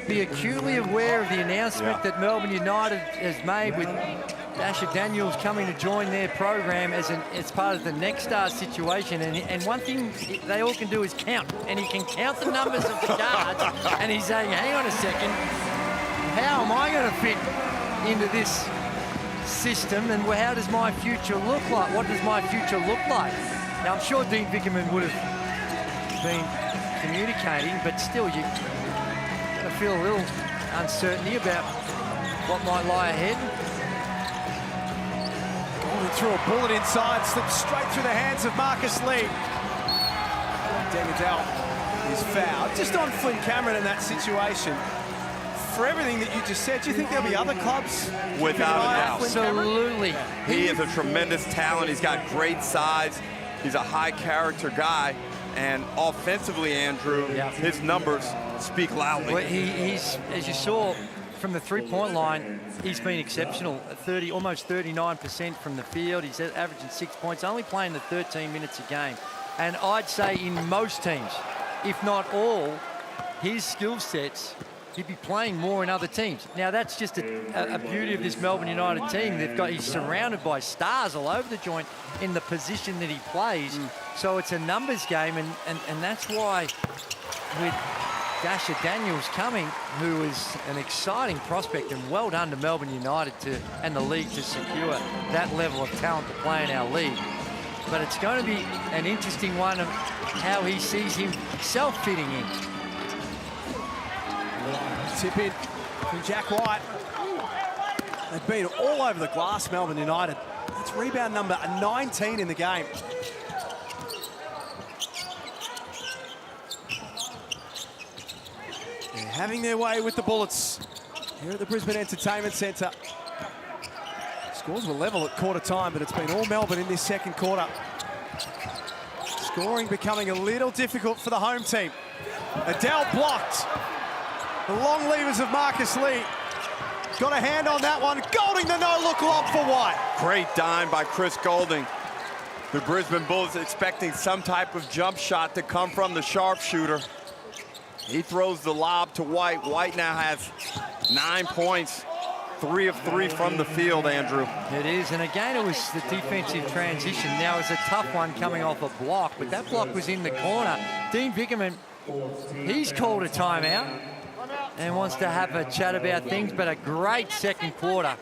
be acutely aware of the announcement that Melbourne United has made with Dasher Daniels coming to join their program as part of the Next Star situation. And one thing they all can do is count. And he can count the numbers of the cards. And he's saying, hang on a second, how am I going to fit into this system? And how does my future look like? What does my future look like? Now, I'm sure Dean Vickerman would have been communicating, but still, you feel a little uncertainty about what might lie ahead. Threw a bullet inside, slipped straight through the hands of Marcus Lee. Degadell is fouled. Just on Flynn Cameron in that situation. For everything that you just said, do you think there'll be other clubs? Without a doubt. Absolutely. He is a tremendous talent. He's got great size. He's a high character guy. And offensively, Andrew, his numbers speak loudly. Well, he's, as you saw from the three-point line, he's been exceptional. Almost 39% from the field. He's averaging 6 points, only playing the 13 minutes a game. And I'd say in most teams, if not all, his skill sets, he'd be playing more in other teams. Now, that's just a beauty of this Melbourne United team. He's surrounded by stars all over the joint in the position that he plays. So it's a numbers game, and that's why with Dasher Daniels coming, who is an exciting prospect, and well done to Melbourne United and the league to secure that level of talent to play in our league. But it's going to be an interesting one of how he sees himself fitting in. Tip in from Jack White. They've been all over the glass, Melbourne United. That's rebound number 19 in the game. They're having their way with the Bullets here at the Brisbane Entertainment Centre. Scores were level at quarter time, but it's been all Melbourne in this second quarter. Scoring becoming a little difficult for the home team. Adele blocked. The long levers of Marcus Lee. Got a hand on that one. Golding the no-look lob for White. Great dime by Chris Golding. The Brisbane Bullets expecting some type of jump shot to come from the sharpshooter. He throws the lob to White. White now has 9 points. 3 of 3 from the field, Andrew. It is, and again, it was the defensive transition. Now, it's a tough one coming off a block, but that block was in the corner. Dean Vickerman, he's called a timeout and wants to have a chat about things, but a great second quarter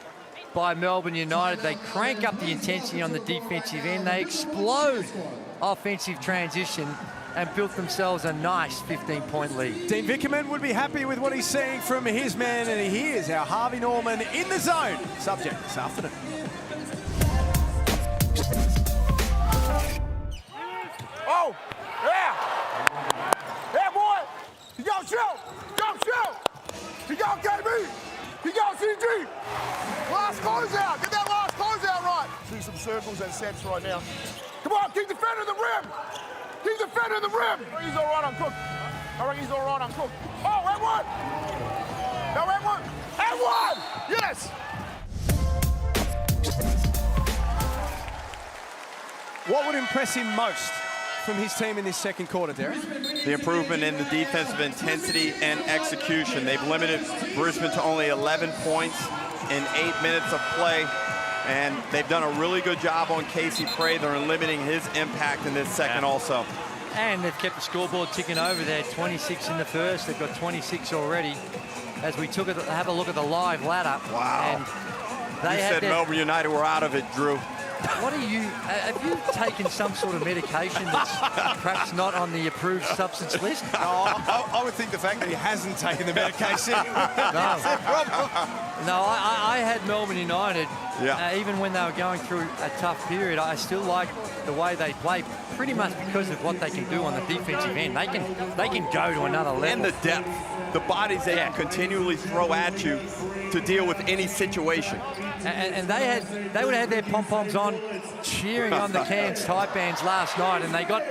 by Melbourne United. They crank up the intensity on the defensive end. They explode offensive transition and built themselves a nice 15-point lead. Dean Vickerman would be happy with what he's seeing from his man, and here's our Harvey Norman in the zone subject this afternoon. Oh, yeah. Yeah, boy. You got show. You got KB. You got CG. Last closeout. Get that last closeout right. Do some circles and sets right now. Come on, keep defending the rim. Keep defending the rim. He's all right on Cook. I reckon he's all right on Cook. Oh, and one. No, and one. And one. Yes. What would impress him most from his team in this second quarter, Derek? The improvement in the defensive intensity and execution. They've limited Brisbane to only 11 points in 8 minutes of play, and they've done a really good job on Casey Prather in limiting his impact in this second also. And they've kept the scoreboard ticking over. They had 26 in the first. They've got 26 already. As we have a look at the live ladder. Wow. And they you said Melbourne United were out of it, Drew. What are you? Have you taken some sort of medication that's perhaps not on the approved substance list? No, I would think the fact that he hasn't taken the medication. No, I had Melbourne United. Yeah. Even when they were going through a tough period, I still like the way they play, pretty much because of what they can do on the defensive end. They can go to another level. And the depth, the bodies they can continually throw at you to deal with any situation. And they would have had their pom-poms on, cheering on the Cairns Taipans last night, and they got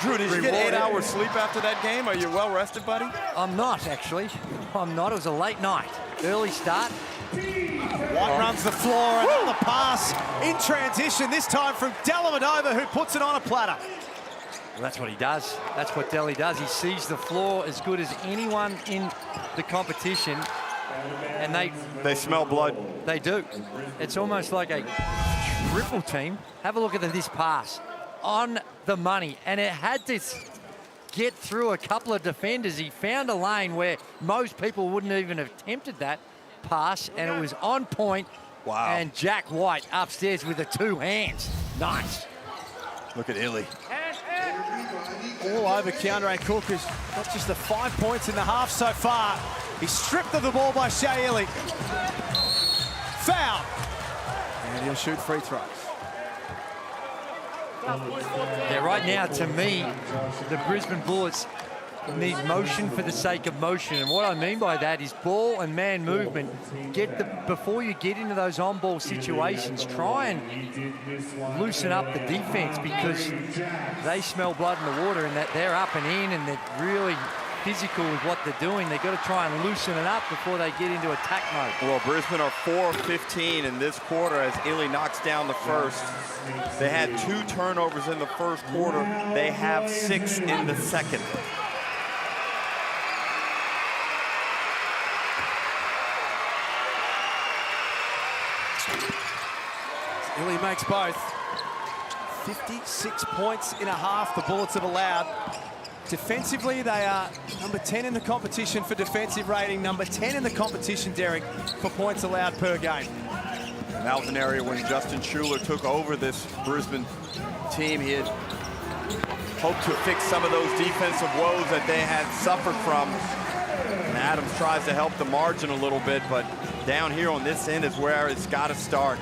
Drew, did you get 8 hours sleep after that game? Are you well rested, buddy? I'm not, actually. I'm not. It was a late night. Early start. White runs the floor, another pass in transition, this time from Dellavedova, who puts it on a platter. Well, that's what he does. That's what Delhi does. He sees the floor as good as anyone in the competition, and they smell blood. They do. It's almost like a triple team. Have a look at this pass. On the money, and it had to get through a couple of defenders. He found a lane where most people wouldn't even have attempted that pass, and it was on point. Wow. And Jack White upstairs with the 2 hands. Nice. Look at Illy. All over Keandre Cook, who's got just the 5 points in the half so far. He's stripped of the ball by Shea Illy. Foul. And he'll shoot free throws. Yeah, right now, to me, the Brisbane Bullets need motion for the sake of motion. And what I mean by that is ball and man movement. Before you get into those on-ball situations, try and loosen up the defense, because they smell blood in the water and that they're up and in and they're really physical with what they're doing. They've got to try and loosen it up before they get into attack mode. Well, Brisbane are 4 of 15 in this quarter as Illy knocks down the first. They had 2 turnovers in the first quarter. They have 6 in the second. Illy makes both. 56 points in a half the Bullets have allowed. Defensively, they are number 10 in the competition for defensive rating, number 10 in the competition, Derek, for points allowed per game. And that was an area when Justin Schuler took over this Brisbane team. He had hoped to fix some of those defensive woes that they had suffered from. And Adams tries to help the margin a little bit, but down here on this end is where it's got to start.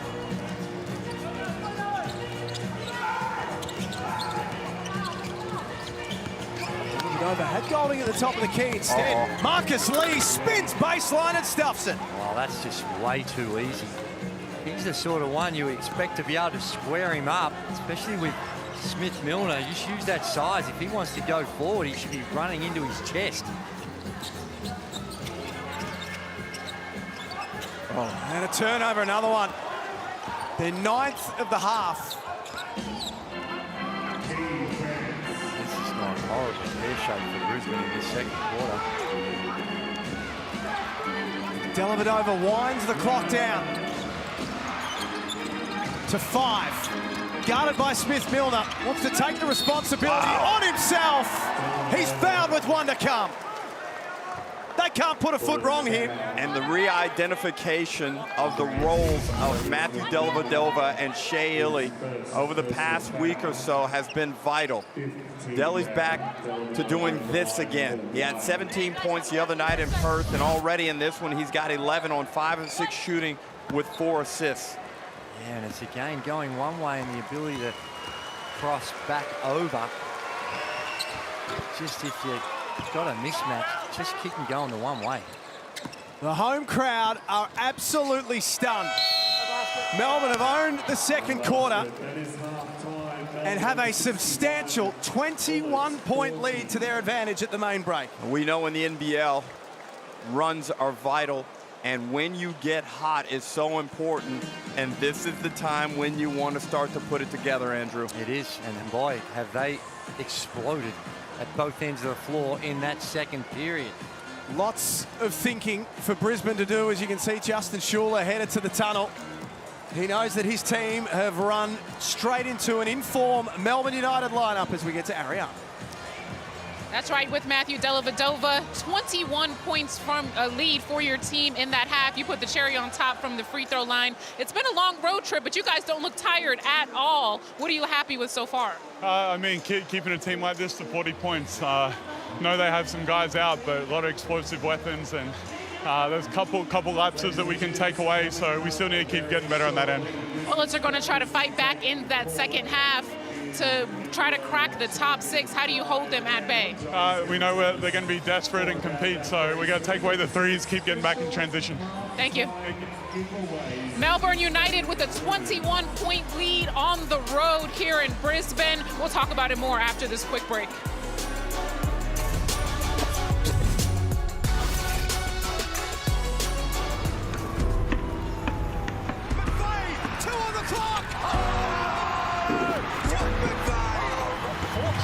Had Golding at the top of the key instead. Marcus Lee spins baseline and stuffs it. Well, that's just way too easy. He's the sort of one you expect to be able to square him up, especially with Smith Milner. You just use that size. If he wants to go forward, he should be running into his chest. Oh, and a turnover, another one. Their 9th of the half. Horrible hair shape for Brisbane in this second quarter. Dellavedova winds the clock down to 5. Guarded by Smith Milner. Wants to take the responsibility on himself. He's fouled with 1 to come. They can't put a foot wrong here. And the re-identification of the roles of Matthew Dellavedova and Shea Illy over the past week or so has been vital. Delly's back to doing this again. He had 17 points the other night in Perth, and already in this one he's got 11 on 5 of 6 shooting with 4 assists. Yeah, and it's again going one way, and the ability to cross back over. Just if you've got a mismatch, just keep them going the one way. The home crowd are absolutely stunned. Melbourne have owned the second quarter and have a substantial 21-point lead to their advantage at the main break. We know in the NBL, runs are vital, and when you get hot is so important, and this is the time when you want to start to put it together, Andrew. It is, and boy, have they exploded at both ends of the floor in that second period. Lots of thinking for Brisbane to do. As you can see, Justin Schuler headed to the tunnel. He knows that his team have run straight into an in-form Melbourne United lineup as we get to Ariana. That's right, with Matthew Dellavedova, 21 points from a lead for your team in that half. You put the cherry on top from the free throw line. It's been a long road trip, but you guys don't look tired at all. What are you happy with so far? I mean, keeping a team like this to 40 points. Know they have some guys out, but a lot of explosive weapons, and there's a couple lapses that we can take away, so we still need to keep getting better on that end. Bullets are going to try to fight back in that second half to try to crack the top 6. How do you hold them at bay? We know they're going to be desperate and compete, so we got to take away the threes, keep getting back in transition. Thank you. Melbourne United with a 21-point lead on the road here in Brisbane. We'll talk about it more after this quick break.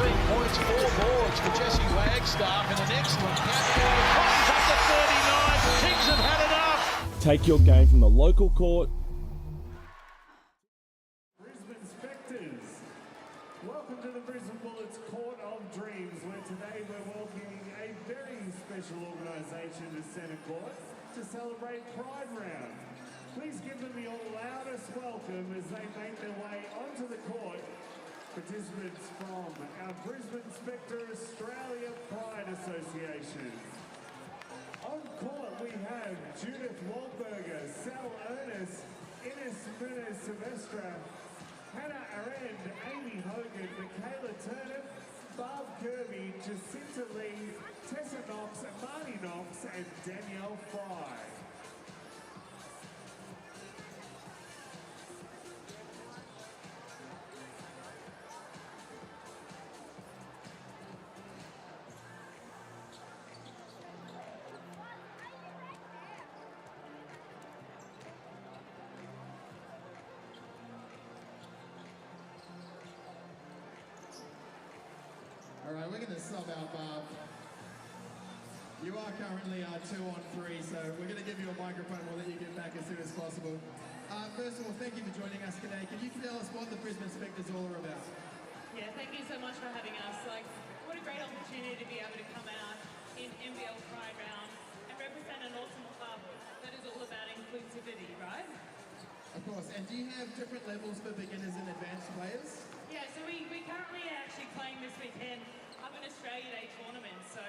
Points, 4 boards for Jesse Wagstaff and an excellent catch. Up to 39. Kings have had enough. Take your game from the local court. Brisbane Spectres, welcome to the Brisbane Bullets Court of Dreams, where today we're welcoming a very special organisation to Centre Court to celebrate Pride Round. Please give them your loudest welcome as they make their way onto the court. Participants from our Brisbane Spectre Australia Pride Association. On court we have Judith Waldberger, Sal Ernest, Ines Muniz Silvestre, Hannah Arend, Amy Hogan, Michaela Turner, Barb Kirby, Jacinta Lee, Tessa Knox, Marty Knox, and Danielle Fry. All right, we're going to sub out Barb. You are currently 2 on 3, so we're going to give you a microphone. We'll let you get back as soon as possible. First of all, thank you for joining us today. Can you tell us what the Brisbane Spectres all are about? Yeah, thank you so much for having us. What a great opportunity to be able to come out in NBL Pride Round and represent an awesome club that is all about inclusivity, right? Of course. And do you have different levels for beginners and advanced players? Yeah, so we currently are actually playing this weekend up in Australia Day tournament. So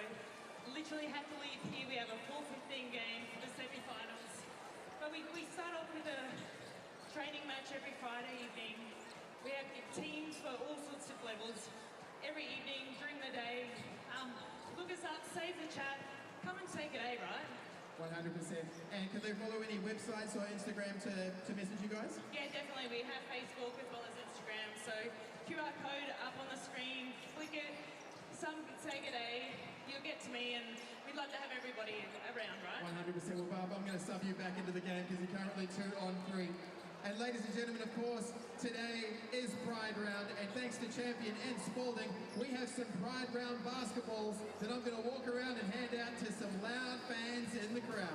literally had to leave here. We have a 4:15 game for the semi-finals. But we start off with a training match every Friday evening. We have teams for all sorts of levels every evening during the day. Look us up, save the chat, come and say g'day, right? 100%. And can they follow any websites or Instagram to message you guys? Yeah, definitely. We have Facebook as well as Instagram. So QR code up on the screen, click it, some say g'day, you'll get to me, and we'd love to have everybody around, right? 100%. Well, Barb, I'm going to sub you back into the game because you're currently 2 on 3. And ladies and gentlemen, of course, today is Pride Round, and thanks to Champion and Spalding, we have some Pride Round basketballs that I'm going to walk around and hand out to some loud fans in the crowd.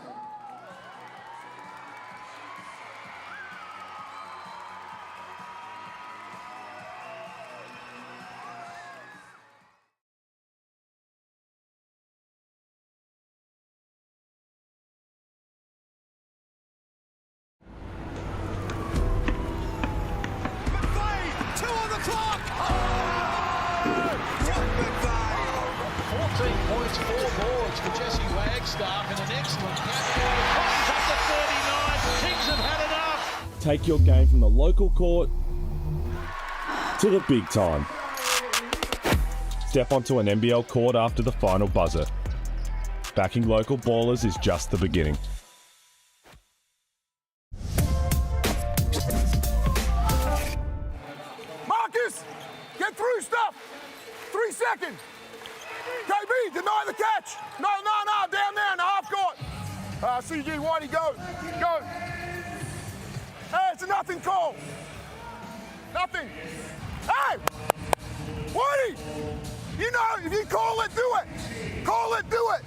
Points, 4 boards for Jesse Wagstaff and an excellent catch. Up to 39. Kings have had enough. Take your game from the local court to the big time. Step onto an NBL court after the final buzzer. Backing local ballers is just the beginning. Marcus, get through stuff. 3 seconds. KB, deny the catch. No, down there in the half court. CG, Whitey, go. Hey, it's a nothing call. Nothing. Hey, Whitey, you know, if you call it, do it. Call it, do it.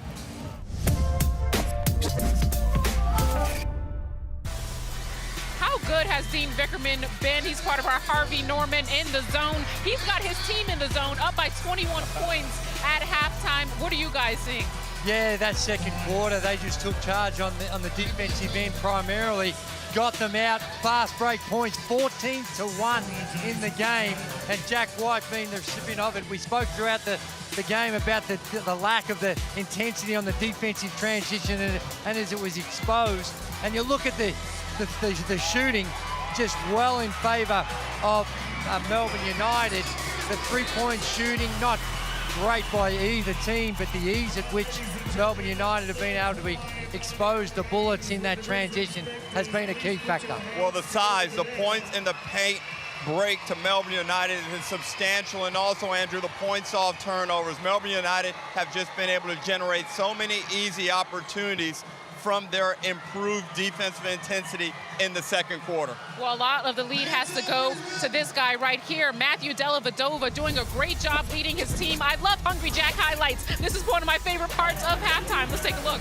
How good has Dean Vickerman been? He's part of our Harvey Norman in the zone. He's got his team in the zone, up by 21 points at halftime. What do you guys think? Yeah, that second quarter, they just took charge on the defensive end primarily. Got them out, fast break points, 14-1 in the game, and Jack White being the recipient of it. We spoke throughout the game about the lack of the intensity on the defensive transition, and as it was exposed, and you look at the shooting, just well in favour of Melbourne United. The three-point shooting, not great by either team, but the ease at which Melbourne United have been able to be exposed to Bullets in that transition has been a key factor. Well, the size, the points in the paint break to Melbourne United is substantial, and also, Andrew, the points off turnovers. Melbourne United have just been able to generate so many easy opportunities from their improved defensive intensity in the second quarter. Well, a lot of the lead has to go to this guy right here, Matthew Dellavedova, doing a great job leading his team. I love Hungry Jack highlights. This is one of my favorite parts of halftime. Let's take a look.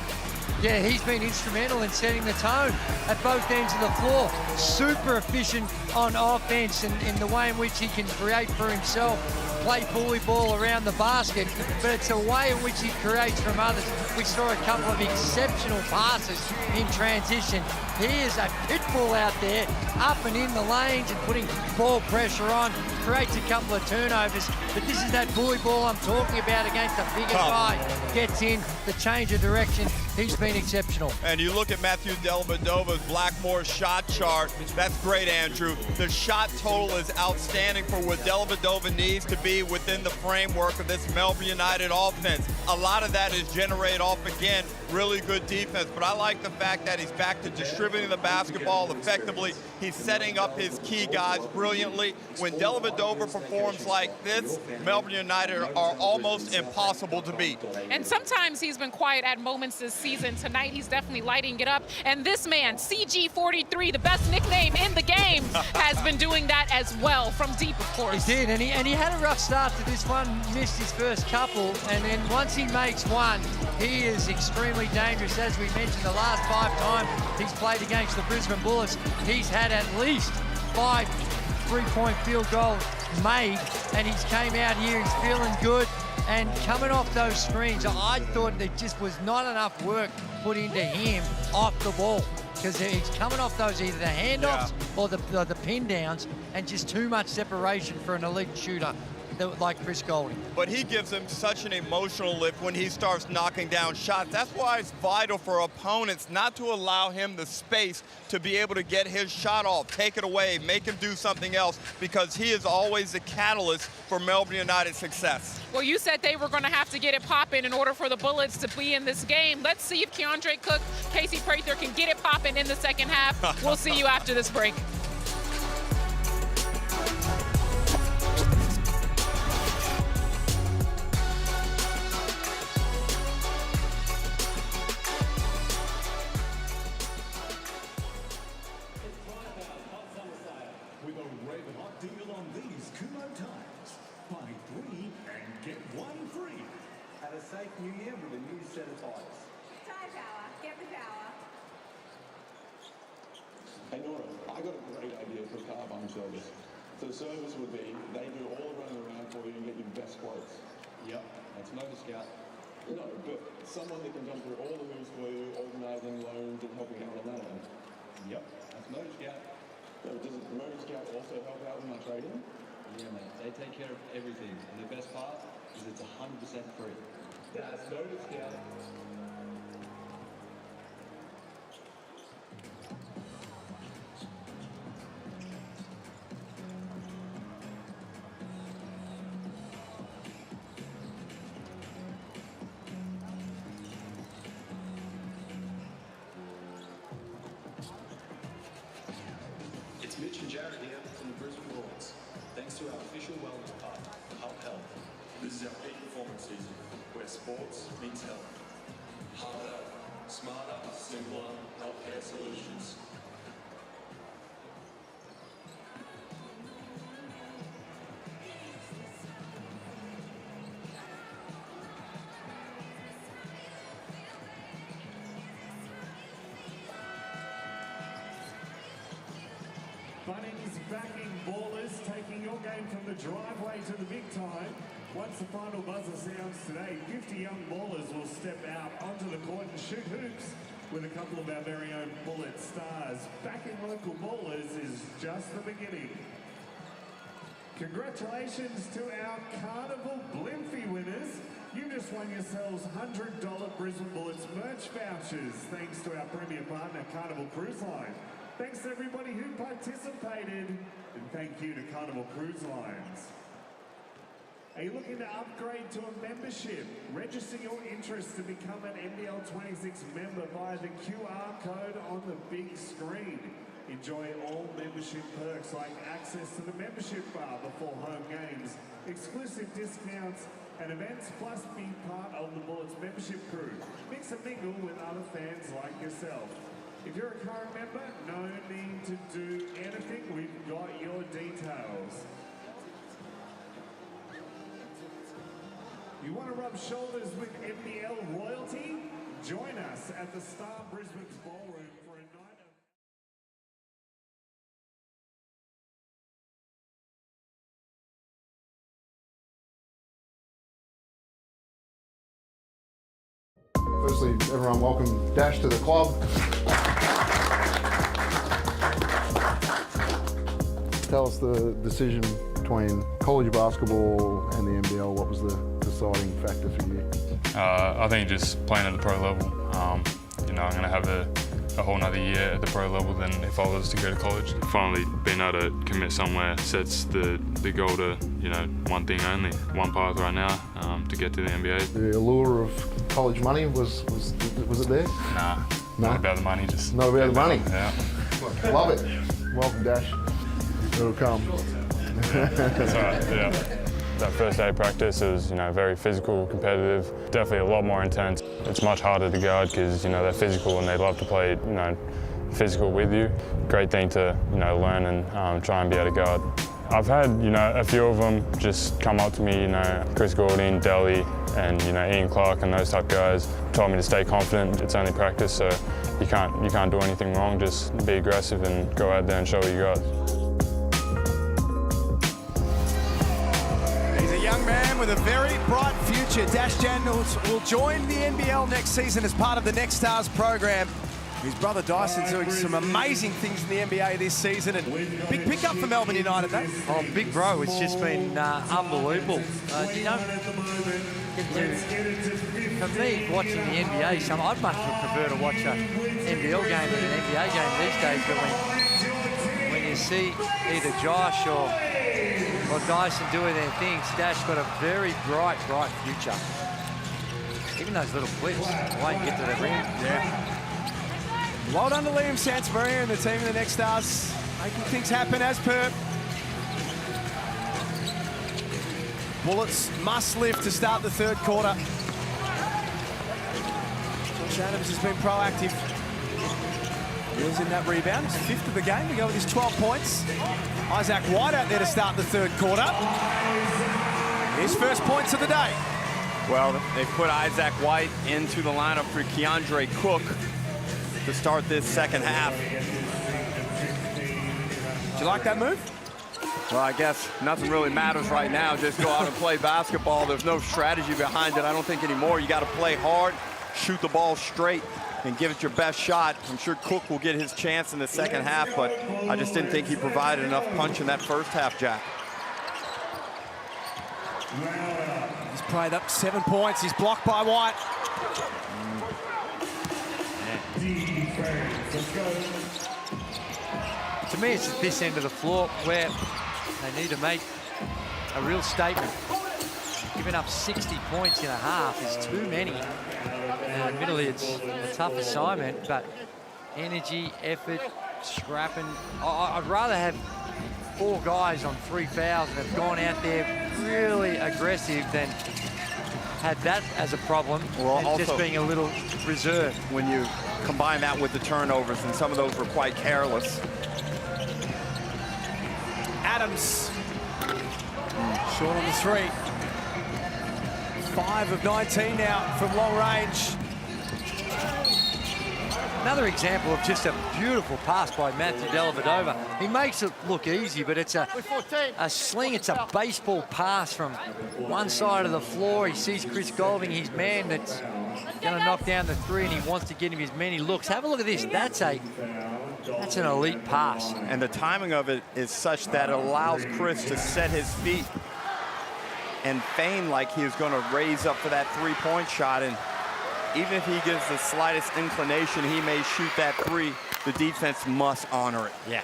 Yeah, he's been instrumental in setting the tone at both ends of the floor. Super efficient on offense and in the way in which he can create for himself, play bully ball around the basket, but it's a way in which he creates from others. We saw a couple of exceptional passes in transition. He is a pit bull out there, up and in the lanes and putting ball pressure on, creates a couple of turnovers, but this is that bully ball I'm talking about against a bigger guy. Gets in, the change of direction, he's been exceptional. And you look at Matthew Dellavedova's Blackmore shot chart, that's great, Andrew. The shot total is outstanding for what Dellavedova needs to be within the framework of this Melbourne United offense. A lot of that is generated off, again, really good defense, but I like the fact that he's back to distributing the basketball effectively. He's setting up his key guys brilliantly. When Dellavedova performs like this, Melbourne United are almost impossible to beat. And sometimes he's been quiet at moments this season. Tonight, he's definitely lighting it up. And this man, CG43, the best nickname in the game, has been doing that as well, from deep, of course. He did, and he had a rough start to this one, missed his first couple, and then once he makes one, he is extremely dangerous. As we mentioned, the last 5 times he's played against the Brisbane Bullets, he's had at least 5 three-point field goals made, and he's came out here, he's feeling good, and coming off those screens, I thought there just was not enough work put into him off the ball, because he's coming off those either the handoffs or the pin downs, and just too much separation for an elite shooter like Chris Golding. But he gives him such an emotional lift when he starts knocking down shots. That's why it's vital for opponents not to allow him the space to be able to get his shot off, take it away, make him do something else, because he is always the catalyst for Melbourne United's success. Well, you said they were going to have to get it popping in order for the Bullets to be in this game. Let's see if Keandre Cook, Casey Prather can get it popping in the second half. We'll see you after this break. New year with a new set of tires. Tire power, get the power. Hey Nora, I got a great idea for a car buying service. So the service would be, they do all the running around for you and get you the best quotes. Yep. That's Motor Scout. No, but someone that can jump through all the hoops for you, organising loans and helping out on that end. Yep. That's Motor Scout. So does Motor Scout also help out with my trading? Yeah, mate. They take care of everything. And the best part is it's 100% free. That's Motor Scout. It's Mitch and Jared here from the Brisbane Bullets. Thanks to our official wellness partner, Health Health. This is our peak performance season, where sports meets health. Harder, smarter, simpler healthcare solutions. Bunnings backing ballers, taking your game from the driveway to the big time. Once the final buzzer sounds today, 50 young ballers will step out onto the court and shoot hoops with a couple of our very own Bullet stars. Backing local ballers is just the beginning. Congratulations to our Carnival Blimphy winners. You just won yourselves $100 Brisbane Bullets merch vouchers thanks to our premier partner, Carnival Cruise Line. Thanks to everybody who participated, and thank you to Carnival Cruise Lines. Are you looking to upgrade to a membership? Register your interest to become an NBL26 member via the QR code on the big screen. Enjoy all membership perks like access to the membership bar before home games, exclusive discounts and events, plus be part of the Bullets membership crew. Mix and mingle with other fans like yourself. If you're a current member, no need to do anything. We've got your details. You want to rub shoulders with NBL royalty? Join us at the Star Brisbane's Ballroom for a night of... Firstly, everyone, welcome Dash to the club. Tell us the decision between college basketball and the NBL. What was the deciding factor for you? I think just playing at the pro level. You know, I'm going to have a whole nother year at the pro level than if I was to go to college. Finally being able to commit somewhere sets the goal to, you know, one thing only, one path right now, to get to the NBA. The allure of college money, was it there? Nah, No? not about the money, just... Not about the money? Yeah. Love it. Welcome, Dash. It'll come. That's all right, yeah. That first day of practice, it was, you know, very physical, competitive, definitely a lot more intense. It's much harder to guard because, you know, they're physical and they love to play, you know, physical with you. Great thing to, you know, learn and try and be able to guard. I've had, you know, a few of them just come up to me, you know, Chris Goulding, Deli, and, you know, Ian Clark and those type guys told me to stay confident. It's only practice, so you can't do anything wrong. Just be aggressive and go out there and show what you got. Young man with a very bright future. Dash Daniels will join the NBL next season as part of the Next Stars program. His brother Dyson's doing some amazing things in the NBA this season, and big pickup for Melbourne United, though. Oh, big bro, it's just been unbelievable. You know, for me, watching the NBA, I'd much prefer to watch an NBL game than an NBA game these days, but when you see either Josh or Dyson doing their things, Dash got a very bright future. Even those little flips, why you get to the ring. Yeah. Well done to Liam Santamaria and the team in the Next Stars, making things happen as per. Bullets must lift to start the third quarter. Josh Adams has been proactive. Wheels in that rebound. It's 5th of the game to go with his 12 points. Isaac White out there to start the third quarter. His first points of the day. Well, they put Isaac White into the lineup for Keandre Cook to start this second half. Do you like that move? Well, I guess nothing really matters right now. Just go out and play basketball. There's no strategy behind it, I don't think, anymore. You got to play hard, shoot the ball straight, and give it your best shot. I'm sure Cook will get his chance in the second half, but I just didn't think he provided enough punch in that first half, Jack. He's played up 7 points. He's blocked by White. To me, it's at this end of the floor where they need to make a real statement. Giving up 60 points in a half is too many. And admittedly, it's a tough assignment, but energy, effort, scrapping. I'd rather have 4 guys on 3 fouls and have gone out there really aggressive than had that as a problem, well, and just being a little reserved. When you combine that with the turnovers, and some of those were quite careless. Adams, short on the 3. 5 of 19 now from long range. Another example of just a beautiful pass by Matthew Dellavedova. He makes it look easy, but it's a sling. It's a baseball pass from one side of the floor. He sees Chris Golding, his man that's going to knock down the three, and he wants to get him as many looks. Have a look at this. That's an elite pass. And the timing of it is such that it allows Chris to set his feet and feign like he was going to raise up for that three-point shot. And even if he gives the slightest inclination, he may shoot that three. The defense must honor it. Yeah.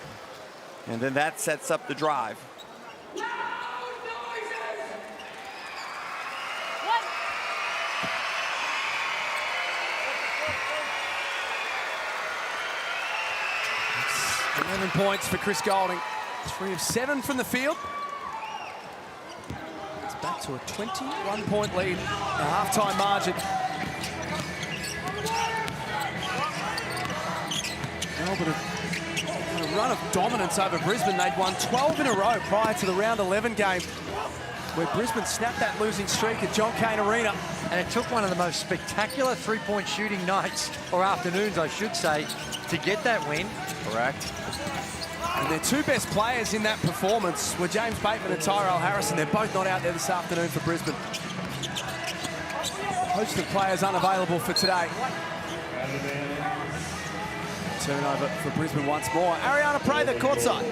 And then that sets up the drive. It's 11 points for Chris Golding. 3 of 7 from the field. It's back to a 21-point lead, a halftime margin. Melbourne had a run of dominance over Brisbane. They'd won 12 in a row prior to the round 11 game, where Brisbane snapped that losing streak at John Cain Arena. And it took one of the most spectacular three-point shooting nights, or afternoons, I should say, to get that win. Correct. And their two best players in that performance were James Bateman and Tyrell Harrison. They're both not out there this afternoon for Brisbane. Host of players unavailable for today. Turnover for Brisbane once more. Ariana Prather courtside.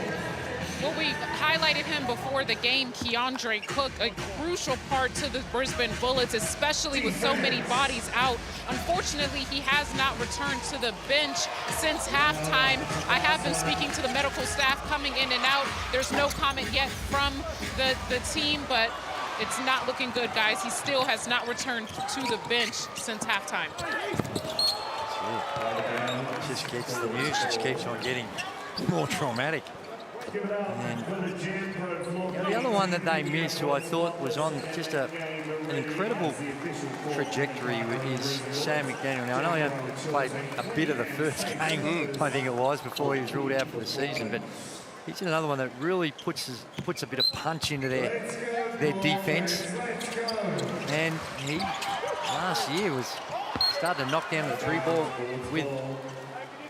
Well, we highlighted him before the game, Keandre Cook, a crucial part to the Brisbane Bullets, especially with so many bodies out. Unfortunately, he has not returned to the bench since halftime. I have been speaking to the medical staff coming in and out. There's no comment yet from the team, but it's not looking good, guys. He still has not returned to the bench since halftime. Just gets the news, just keeps on getting more traumatic. And the other one that they missed, who I thought was on just an incredible trajectory, is Sam McDaniel. Now, I know he only played a bit of the first game, I think it was, before he was ruled out for the season, but he's another one that really puts a bit of punch into their defense. And he, last year, was starting to knock down the three ball with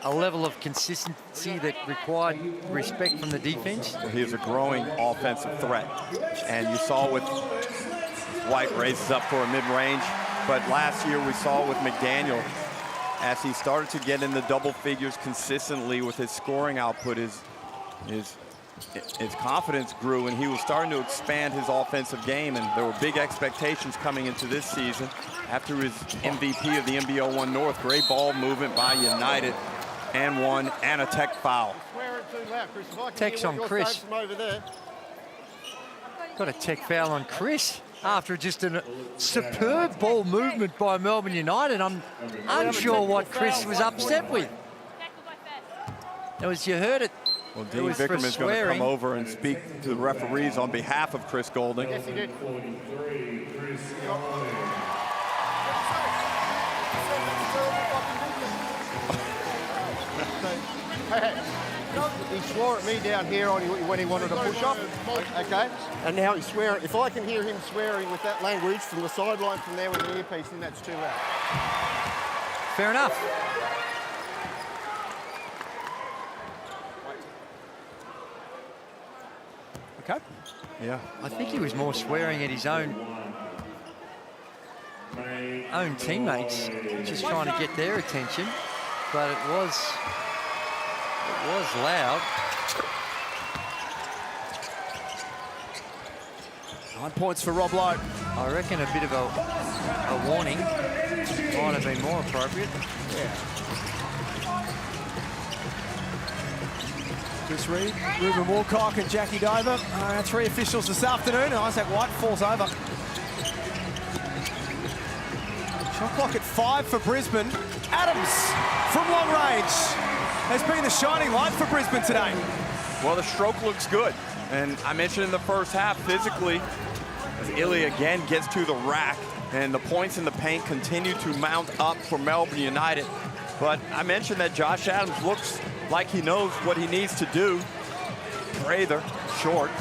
a level of consistency that required respect from the defense. He is a growing offensive threat. And you saw with White raises up for a mid-range, but last year we saw with McDaniel, as he started to get in the double figures consistently with his scoring output, his confidence grew, and he was starting to expand his offensive game, and there were big expectations coming into this season. After his MVP of the NBL1 North, great ball movement by United, and one, and a tech foul. Tech's on Chris. Got a tech foul on Chris after just a superb ball movement by Melbourne United. I'm unsure what Chris was upset with. It was, you heard it. Well, Dean Vickerman is going to come over and speak to the referees on behalf of Chris Golding. Yes, he did. Hey, he swore at me down here when he wanted a push-up, okay? And now he's swearing. If I can hear him swearing with that language from the sideline from there with the earpiece, then that's too loud. Fair enough. Okay. Yeah. I think he was more swearing at his own teammates, just trying to get their attention, but it was loud. 9 points for Rob Lowe. I reckon a bit of a warning might have been more appropriate. Yeah. Chris Reed, Ruben Woolcock and Jackie Dover are our three officials this afternoon, and Isaac White falls over. Shot clock at 5 for Brisbane. Adams from long range has been the shining light for Brisbane today. Well, the stroke looks good. And I mentioned in the first half, physically, as Ilya again gets to the rack, and the points in the paint continue to mount up for Melbourne United. But I mentioned that Josh Adams looks like he knows what he needs to do. Prather, short.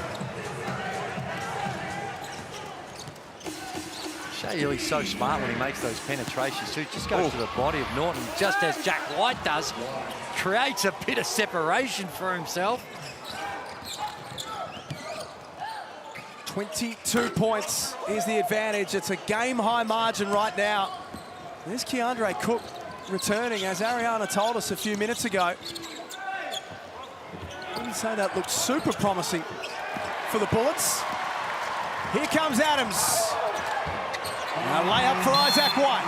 Shea Illy's so smart when he makes those penetrations too. Just goes to the body of Norton, just as Jack White does. Creates a bit of separation for himself. 22 points is the advantage. It's a game-high margin right now. There's Keandre Cook returning, as Ariana told us a few minutes ago. I wouldn't say that looks super promising for the Bullets. Here comes Adams. A layup for Isaac White.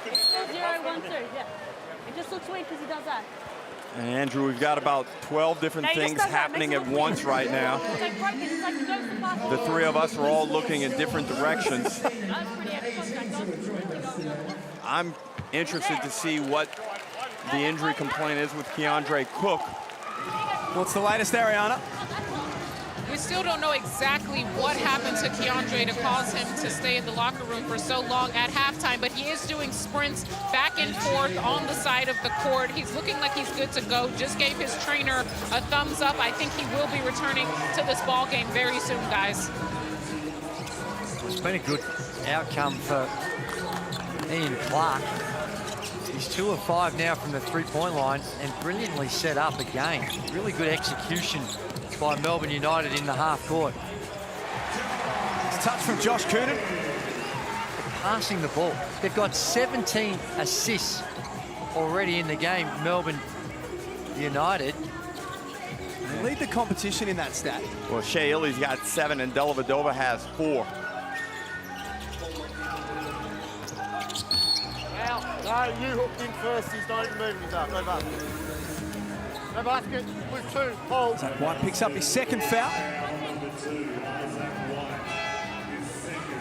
It's still 0-1-2, yeah. It just looks weird because he does that. And Andrew, we've got about 12 different things happening at once right now. The three of us are all looking in different directions. I'm interested to see what the injury complaint is with Keandre Cook. What's the latest, Ariana? We still don't know exactly what happened to Keandre to cause him to stay in the locker room for so long at halftime, but he is doing sprints back and forth on the side of the court. He's looking like he's good to go. Just gave his trainer a thumbs up. I think he will be returning to this ball game very soon, guys. It's been a good outcome for Ian Clark. He's 2 of 5 now from the three-point line and brilliantly set up again. Really good execution by Melbourne United in the half court. It's a touch from Josh Coonan. Passing the ball. They've got 17 assists already in the game, Melbourne United. They lead the competition in that stat. Well, Shea Illy's got 7 and Dellavedova has 4. No, you hooked in first. He's not even moving. He's up. Go back. No basket. With 2. Hold. Isaac White picks up his second foul.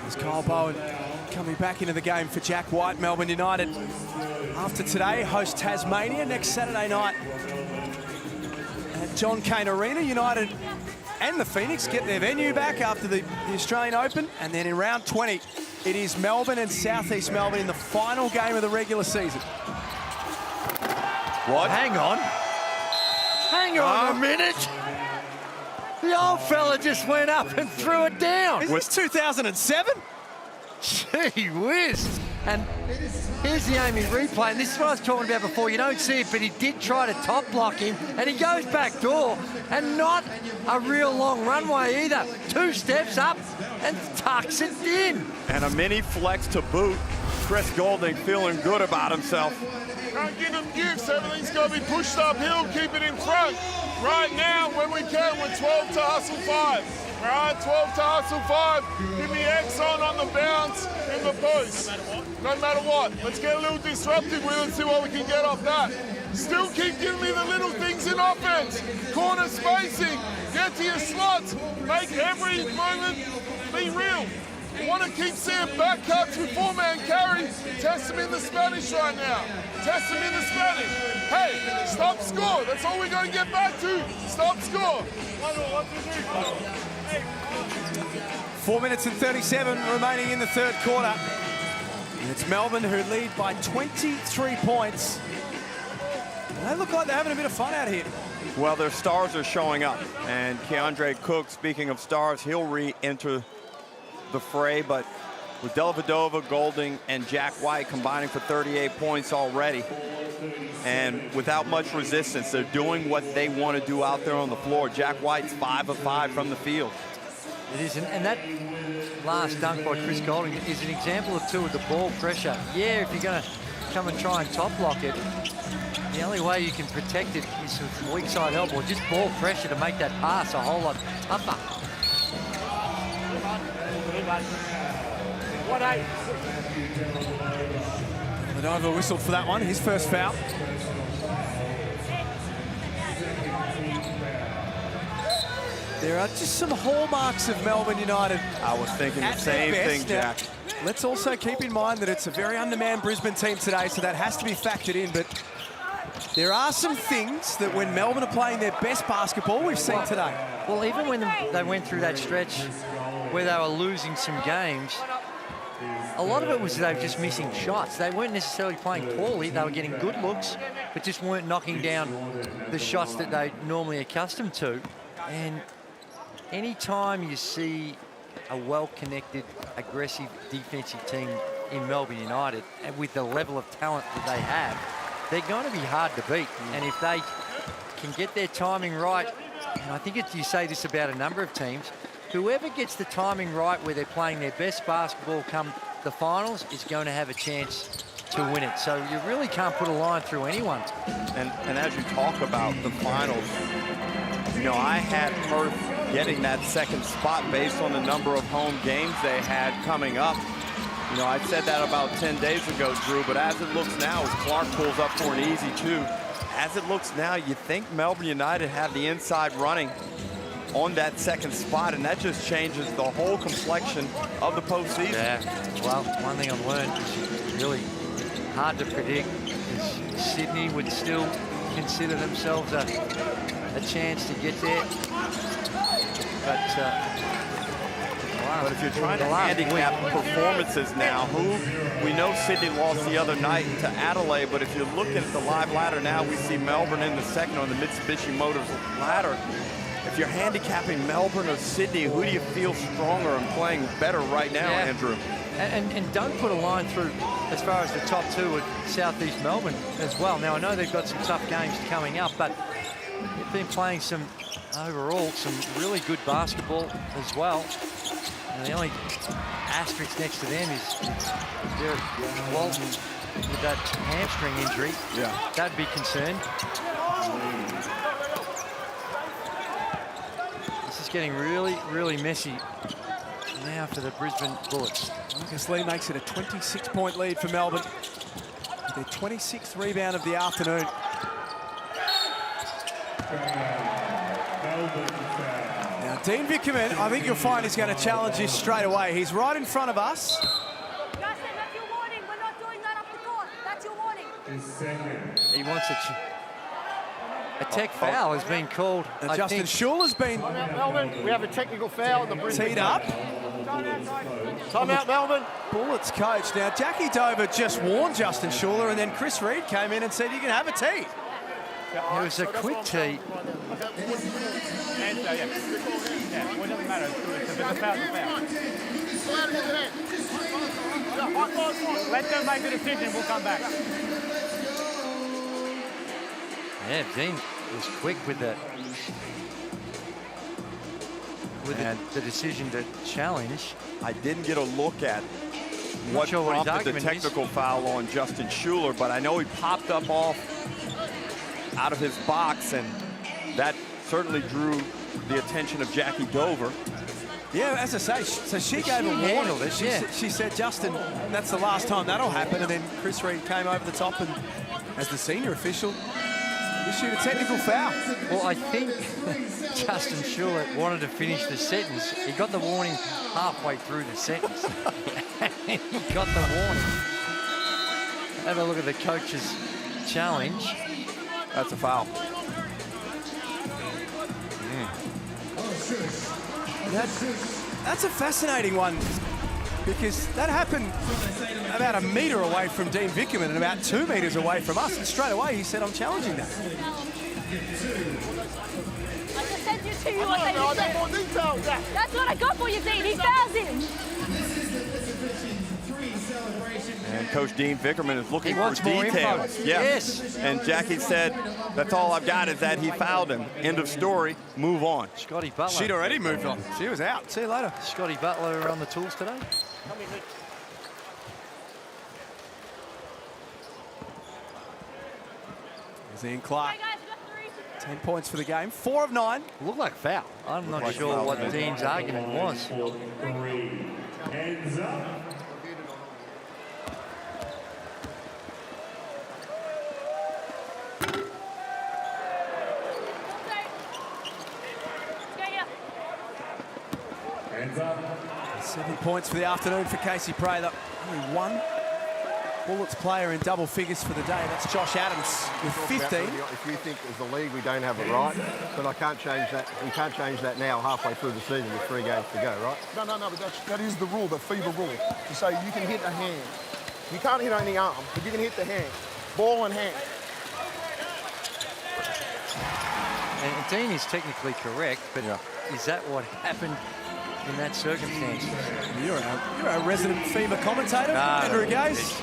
As Kyle Bowen coming back into the game for Jack White. Melbourne United, after today, host Tasmania next Saturday night at John Cain Arena. United and the Phoenix get their venue back after the Australian Open. And then in round 20, it is Melbourne and Southeast Melbourne in the final game of the regular season. What? Hang on. Hang on a minute. The old fella just went up and threw it down. Is this 2007? Gee whiz. And here's the Amy replay, and this is what I was talking about before. You don't see it, but he did try to top block him, and he goes back door, and not a real long runway either. 2 steps up and tucks it in. And a mini flex to boot. Chris Goulding feeling good about himself. Can't give him gifts. Everything's got to be pushed uphill. Keep it in front. Right now, when we can, we're 12 to hustle 5. All right, 12 to hustle 5. Give me X on the bounce in the post. No matter what. Let's get a little disruptive with it and see what we can get off that. Still keep giving me the little things in offense. Corner spacing. Get to your slots. Make every moment be real. I want to keep seeing back cuts with 4-man carries. Test them in the Spanish right now. Test them in the Spanish. Hey, stop score. That's all we got to get back to. Stop score. 4 minutes and 37 remaining in the third quarter. And it's Melbourne who lead by 23 points. And they look like they're having a bit of fun out here. Well, their stars are showing up. And Keandre Cook, speaking of stars, he'll re-enter the fray, but with Dellavedova, Goulding, and Jack White combining for 38 points already, and without much resistance, they're doing what they want to do out there on the floor. Jack White's 5 of 5 from the field. It is, and that last dunk by Chris Goulding is an example of 2 of the ball pressure. Yeah, if you're going to come and try and top block it, the only way you can protect it is with weak side help or just ball pressure to make that pass a whole lot tougher. 1-8. Dellavedova whistled for that one, his first foul. There are just some hallmarks of Melbourne United. I was thinking the same thing, Jack. Now, let's also keep in mind that it's a very undermanned Brisbane team today, so that has to be factored in. But there are some things that when Melbourne are playing their best basketball, we've seen today. Well, even when they went through that stretch where they were losing some games, a lot of it was they were just missing shots. They weren't necessarily playing poorly. They were getting good looks, but just weren't knocking down the shots that they're normally accustomed to. And anytime you see a well-connected, aggressive defensive team in Melbourne United, and with the level of talent that they have, they're going to be hard to beat. And if they can get their timing right, and I think you say this about a number of teams, whoever gets the timing right where they're playing their best basketball come the finals is going to have a chance to win it. So you really can't put a line through anyone. And as you talk about the finals, you know, I had Perth getting that second spot based on the number of home games they had coming up. You know, I said that about 10 days ago, Drew, but as it looks now, as Clark pulls up for an easy 2, as it looks now, you think Melbourne United have the inside running on that second spot, and that just changes the whole complexion of the postseason. Yeah, well, one thing I've learned is really hard to predict is Sydney would still consider themselves a chance to get there. But if you're trying to handicap performances now, we know Sydney lost the other night to Adelaide, but if you're looking at the live ladder now, we see Melbourne in the second on the Mitsubishi Motors ladder. If you're handicapping Melbourne or Sydney, who do you feel stronger and playing better right now, Andrew? And don't put a line through as far as the top 2 at Southeast Melbourne as well. Now, I know they've got some tough games coming up, but they've been playing some really good basketball as well. And the only asterisk next to them is Derek Walton with that hamstring injury. Yeah. That'd be concerned. This is getting really, really messy now for the Brisbane Bullets. Marcus Lee makes it a 26-point lead for Melbourne. Their 26th rebound of the afternoon. Now, Dean Vickerman, I think you'll find he's going to challenge this straight away. He's right in front of us. Justin, that's your warning. We're not doing that up the court. That's your warning. He wants a tech foul has been called. And Justin Schuler's been Melbourne, we have a technical foul. The Brisbane teed up. Time out, Melbourne. Bullets coach. Now, Jackie Dover just warned Justin Schuler, and then Chris Reid came in and said, you can have a tee. It was a quick tee. Let them make the decision, we'll come back. Yeah, Dean was quick with the decision to challenge. I didn't get a look at what prompted the technical foul on Justin Schuler, but I know he popped up out of his box, and that certainly drew the attention of Jackie Dover. Yeah, as I say, so she gave a warning. She said, Justin, that's the last time that'll happen. And then Chris Reid came over the top and, as the senior official, issued a technical foul. Well, I think Justin Schuler wanted to finish the sentence. He got the warning halfway through the sentence. He got the warning. Have a look at the coach's challenge. That's a foul. That's a fascinating one, because that happened about a metre away from Dean Vickerman and about 2 metres away from us, and straight away he said, I'm challenging that. I just sent you to you. That's what I got for you, Dean. He fouls him. And Coach Dean Vickerman is looking for more details. info. Yes. And Jackie said, that's all I've got is that he fouled him. End of story. Move on. Scotty Butler. She'd already moved on. She was out. See you later. Scotty Butler on the tools today. There's Ian Clark. 10 points for the game. 4 of 9. Looked like foul. I'm not sure what Dean's argument was. Hands up. Hands up. 7 points for the afternoon for Casey Prather. Only one Bullets player in double figures for the day. That's Josh Adams with 15. If you think as the league we don't have it right, but I can't change that. We can't change that now halfway through the season with 3 games to go, right? No, but that is the rule, the FIBA rule, to say you can hit a hand. You can't hit on the arm, but you can hit the hand. Ball in hand. And Dean is technically correct, but is that what happened in that circumstance? You're a resident FEMA commentator, Andrew Gaze.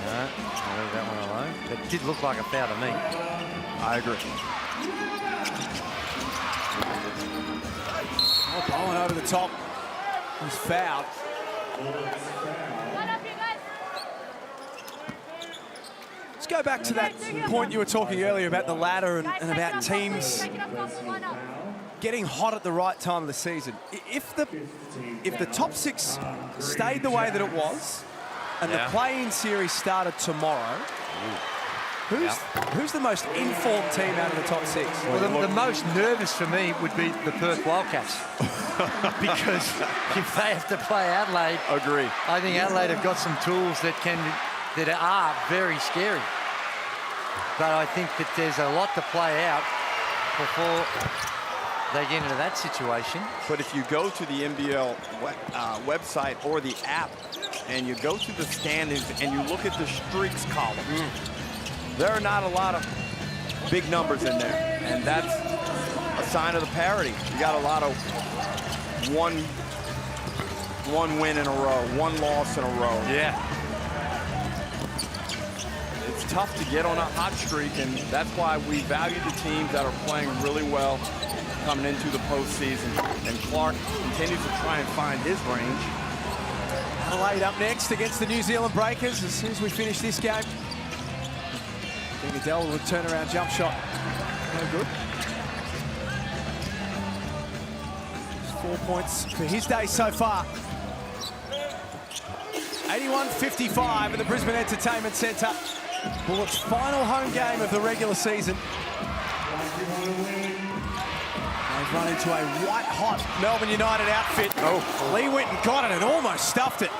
No, I'll leave that one alone. It did look like a foul to me. I agree. Oh, Bowen over the top. He's fouled. Let's go back to that point you were talking earlier about the ladder and about teams getting hot at the right time of the season. If the top 6 stayed the way that it was and the play-in series started tomorrow, who's the most informed team out of the top 6? Well, the most nervous for me would be the Perth Wildcats. Because if they have to play Adelaide, agree. I think Adelaide have got some tools that are very scary. But I think that there's a lot to play out before they get into that situation. But if you go to the NBL website or the app and you go to the standings and you look at the streaks column, there are not a lot of big numbers in there. And that's a sign of the parity. You got a lot of one win in a row, one loss in a row. Yeah. It's tough to get on a hot streak, and that's why we value the teams that are playing really well coming into the postseason. And Clark continues to try and find his range. Adelaide up next against the New Zealand Breakers as soon as we finish this game. I think Adele with a turnaround jump shot. No good. 4 points for his day so far. 81-55 at the Brisbane Entertainment Centre. Bullets' final home game of the regular season. They've run into a white-hot Melbourne United outfit. Oh, Lee Winton got it and almost stuffed it.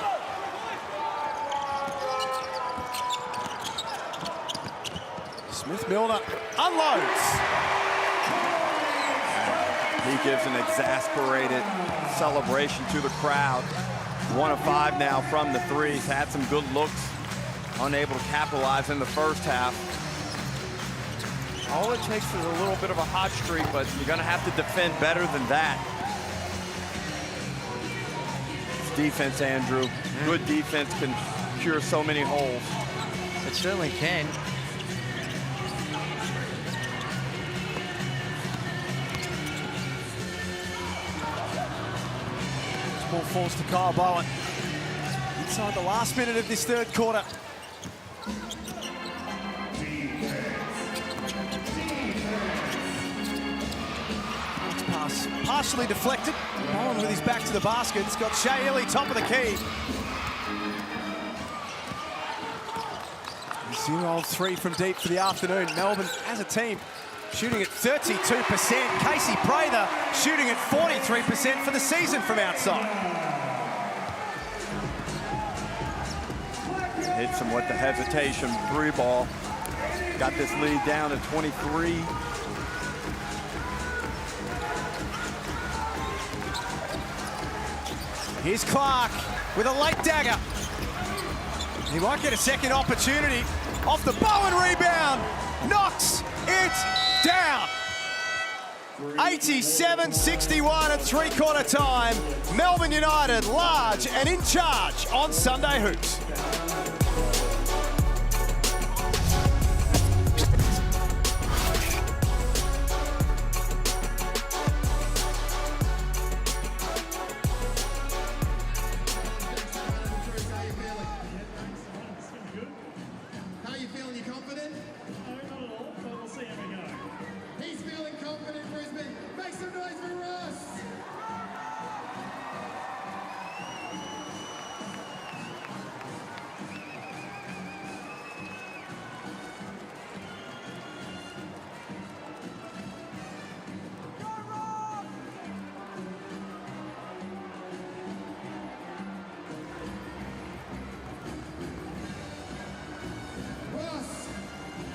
Smith-Milner unloads. He gives an exasperated celebration to the crowd. 1 of 5 now from the 3. He's had some good looks, unable to capitalize in the first half. All it takes is a little bit of a hot streak, but you're going to have to defend better than that. It's defense, Andrew. Good defense can cure so many holes. It certainly can. Ball falls to Kyle Bowen. Inside the last minute of this third quarter. Pass partially deflected. Bowen with his back to the basket. It's got Shea Illy top of the key. 0-3 from deep for the afternoon. Melbourne as a team shooting at 32%. Casey Prather shooting at 43% for the season from outside. Hits him with the hesitation 3 ball. Got this lead down to 23. Here's Clark with a late dagger. He might get a second opportunity. Off the Bowen rebound. Knocks it down. 87-61 at three-quarter time. Melbourne United large and in charge on Sunday Hoops. How you feeling? You confident? No, not at all, but we'll see how we go. He's feeling confident, Brisbane. Make some noise for Russ. Russ,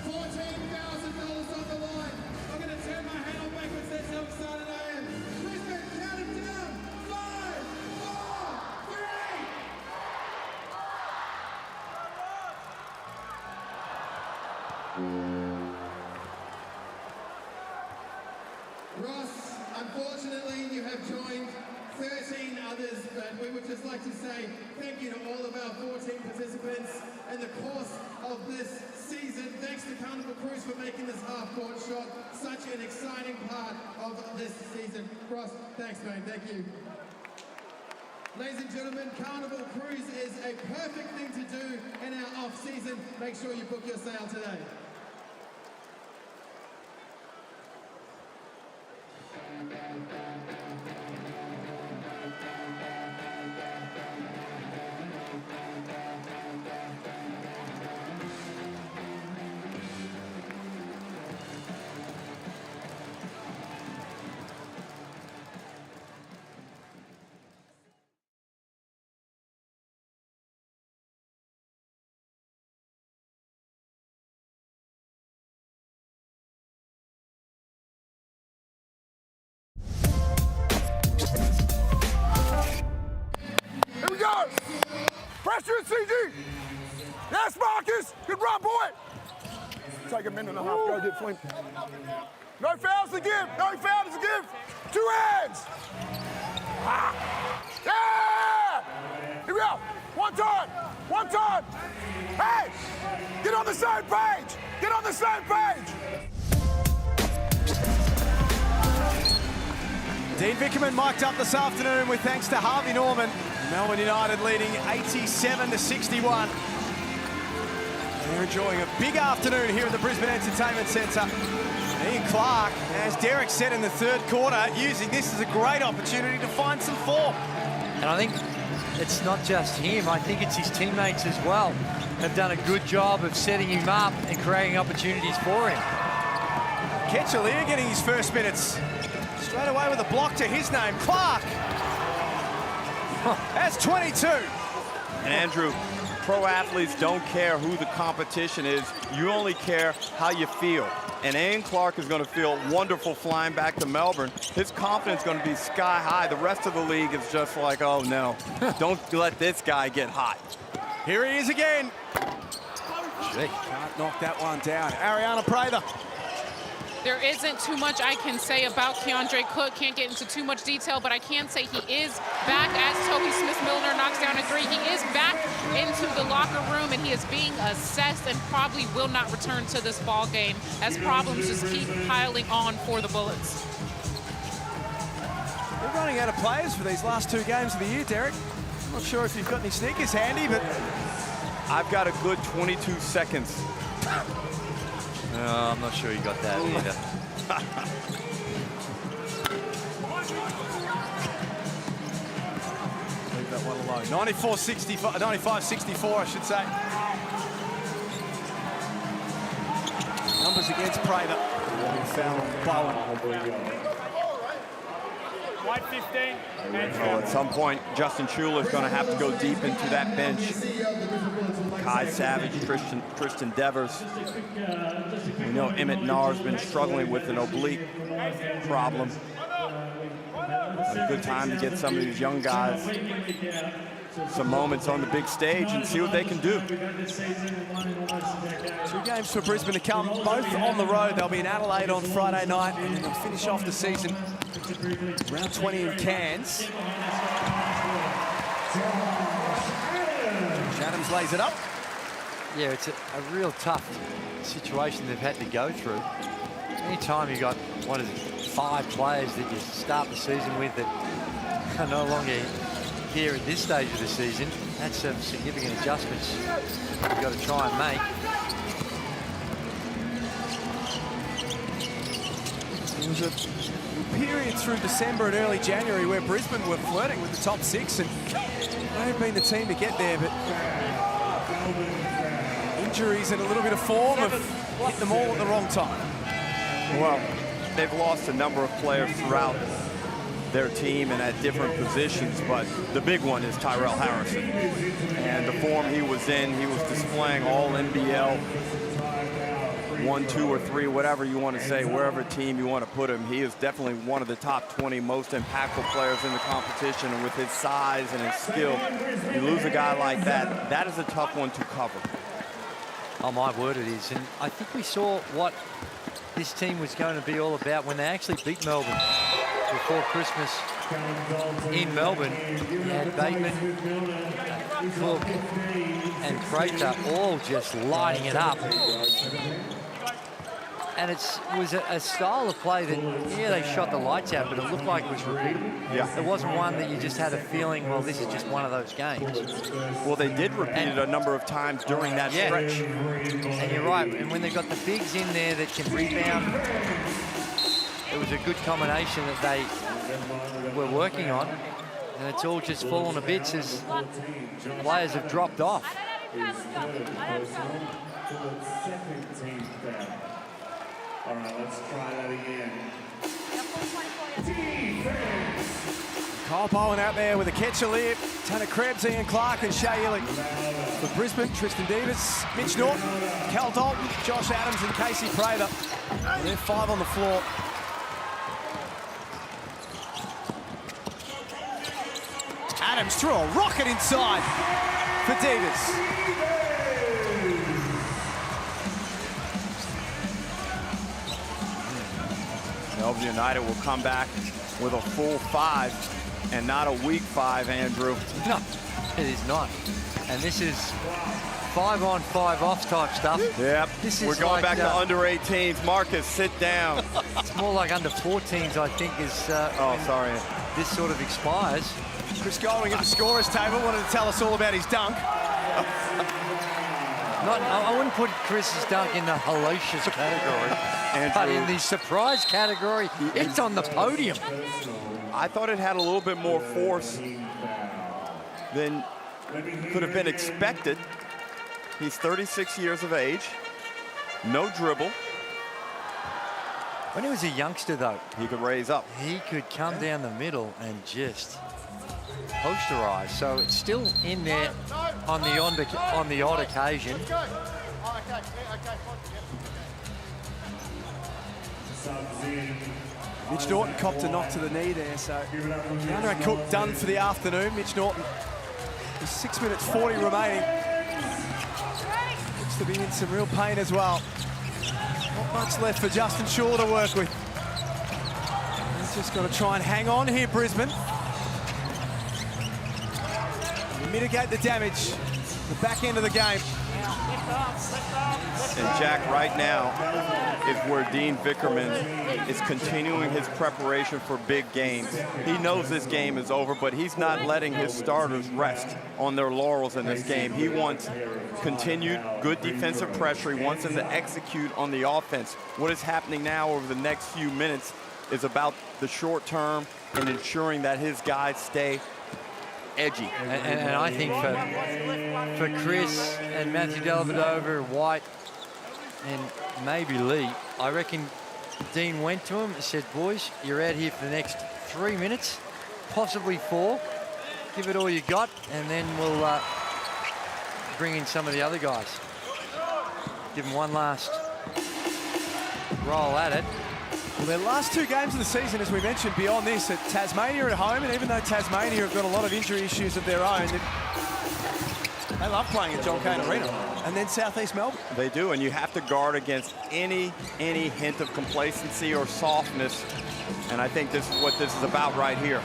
$14,000 on the line. I'm going to turn my head on backwards. That's how excited I am. Brisbane, count it down. 5, 4, 3. Russ, I'm Unfortunately, you have joined 13 others, but we would just like to say thank you to all of our 14 participants in the course of this season. Thanks to Carnival Cruise for making this half-court shot such an exciting part of this season. Ross, thanks, mate. Thank you. Ladies and gentlemen, Carnival Cruise is a perfect thing to do in our off-season. Make sure you book your sail today. Here we go. Pressure at CG. Yes, Marcus. Good run, boy. Take a minute and a half. Go get Flint. No fouls to give. No fouls to give. 2 hands. Ah. Yeah. Here we go. One time. One time. Hey, get on the same page. Get on the same page. Dean Vickerman mic'd up this afternoon with thanks to Harvey Norman. Melbourne United leading 87-61. They're enjoying a big afternoon here at the Brisbane Entertainment Centre. Ian Clark, as Derek said in the third quarter, using this as a great opportunity to find some form. And I think it's not just him, I think it's his teammates as well. Have done a good job of setting him up and creating opportunities for him. Ketchalier getting his first minutes. Straight away with a block to his name, Clark. That's 22. And Andrew, pro athletes don't care who the competition is. You only care how you feel. And Ian Clark is going to feel wonderful flying back to Melbourne. His confidence is going to be sky high. The rest of the league is just like, oh no, don't let this guy get hot. Here he is again. Gee, can't knock that one down. Ariana Prather. There isn't too much I can say about Keandre Cook. Can't get into too much detail, but I can say he is back as Toby Smith-Milner knocks down a three. He is back into the locker room, and he is being assessed and probably will not return to this ball game as problems just keep piling on for the Bullets. We're running out of players for these last 2 games of the year, Derek. I'm not sure if you've got any sneakers handy, but... I've got a good 22 seconds. No, I'm not sure you got that either. Leave that one alone. 95-64, I should say. Numbers against Prather. Foul on Bowen. White 15. Well, at some point, Justin Schuler is going to have to go deep into that bench. Kai Savage, Tristan Devers. We know Emmett Narr's been struggling with an oblique problem. A good time to get some of these young guys some moments on the big stage and see what they can do. 2 games for Brisbane to come, both on the road. They'll be in Adelaide on Friday night, and then they'll finish off the season round 20 in Cairns. Adams lays it up. Yeah, it's a real tough situation they've had to go through. Anytime you've got, 5 players that you start the season with that are no longer here at this stage of the season, that's some significant adjustments you've got to try and make. There was a period through December and early January where Brisbane were flirting with the top 6, and they've been the team to get there, but injuries and a little bit of form have hit them all at the wrong time. Well, they've lost a number of players throughout their team and at different positions, but the big one is Tyrell Harrison. And the form he was in, he was displaying all NBL 1, 2, or 3, whatever you want to say, wherever team you want to put him. He is definitely one of the top 20 most impactful players in the competition, and with his size and his skill, you lose a guy like that, that is a tough one to cover. Oh, my word, it is. And I think we saw what this team was going to be all about when they actually beat Melbourne. before Christmas in Melbourne. You had Bateman, Cook, and Prater all just lighting it up. And it was a style of play that, yeah, they shot the lights out, but it looked like it was repeatable. Yeah. It wasn't one that you just had a feeling, well, this is just one of those games. Well, they did repeat it a number of times during that stretch. And you're right, and when they've got the bigs in there that can rebound, it was a good combination that they were working on, and it's all just fallen to bits as players have dropped off. All right, let's try that again. Kyle Bowen out there with a catch of lip. Tanner Krebs, Ian Clark and Shea Illick. For Brisbane, Tristan Davis, Mitch Norton, Cal Dalton, Josh Adams and Casey Prater. And they're 5 on the floor. Adams threw a rocket inside for Davis. Melbourne United will come back with a full 5 and not a weak 5, Andrew. No, it is not. And this is 5-on-5 off type stuff. Yep, This is we're going like, back to under 18s. Marcus, sit down. It's more like under 14s, I think, is oh, sorry. This sort of expires. Chris Golding at the scorer's table wanted to tell us all about his dunk. I wouldn't put Chris's dunk in the hellacious category, but in the surprise category, it's on the podium. I thought it had a little bit more force than could have been expected. He's 36 years of age, no dribble. When he was a youngster, though, he could raise up. He could come down the middle and just posterize. So it's still in there on the odd occasion. Mitch Norton copped a knock to the knee there, so DeAndre Cook done for the afternoon. Mitch Norton, with 6 minutes 40 remaining. Looks to be in some real pain as well. Not much left for Justin Shaw to work with. He's just got to try and hang on here, Brisbane. Mitigate the damage, the back end of the game. And Jack, right now is where Dean Vickerman is continuing his preparation for big games. He knows this game is over, but he's not letting his starters rest on their laurels in this game. He wants continued good defensive pressure. He wants them to execute on the offense. What is happening now over the next few minutes is about the short term and ensuring that his guys stay edgy. And I think for Chris and Matthew Dellavedova, White, and maybe Lee, I reckon Dean went to him and said, boys, you're out here for the next 3 minutes, possibly 4. Give it all you got, and then we'll bring in some of the other guys. Give them one last roll at it. Well, their last 2 games of the season, as we mentioned, beyond this, at Tasmania at home, and even though Tasmania have got a lot of injury issues of their own, they love playing at John Cain Arena. And then Southeast Melbourne. They do, and you have to guard against any hint of complacency or softness, and I think this is what this is about right here.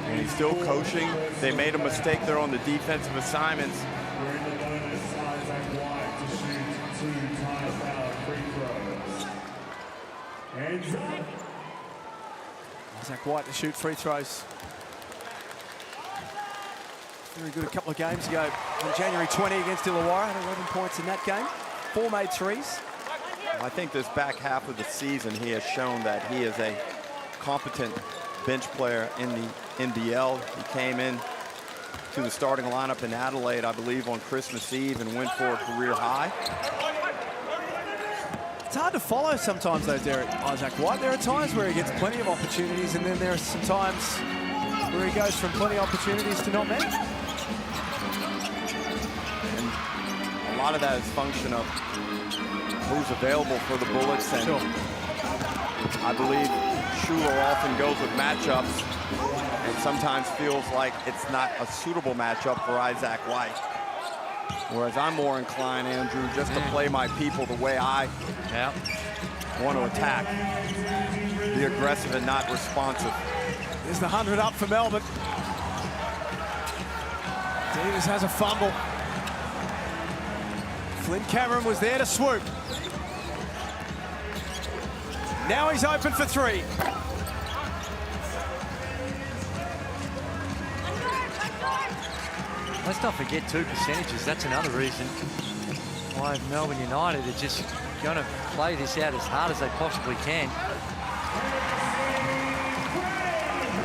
And he's still coaching. They made a mistake there on the defensive assignments. Zach White to shoot free throws. Very good a couple of games ago on January 20 against Illawarra. Had 11 points in that game. 4 made threes. I think this back half of the season, he has shown that he is a competent bench player in the NBL. He came in to the starting lineup in Adelaide, I believe, on Christmas Eve and went for a career high. It's hard to follow sometimes, though, Derek. Isaac White, there are times where he gets plenty of opportunities, and then there are some times where he goes from plenty of opportunities to not many. And a lot of that is function of who's available for the Bullets. And sure. I believe Schuler often goes with matchups and sometimes feels like it's not a suitable matchup for Isaac White. Whereas I'm more inclined, Andrew, just to play my people the way I want to attack. Be aggressive and not responsive. There's the 100 up for Melbourne. Davis has a fumble. Flynn Cameron was there to swoop. Now he's open for three. Let's not forget 2 percentages. That's another reason why Melbourne United are just going to play this out as hard as they possibly can.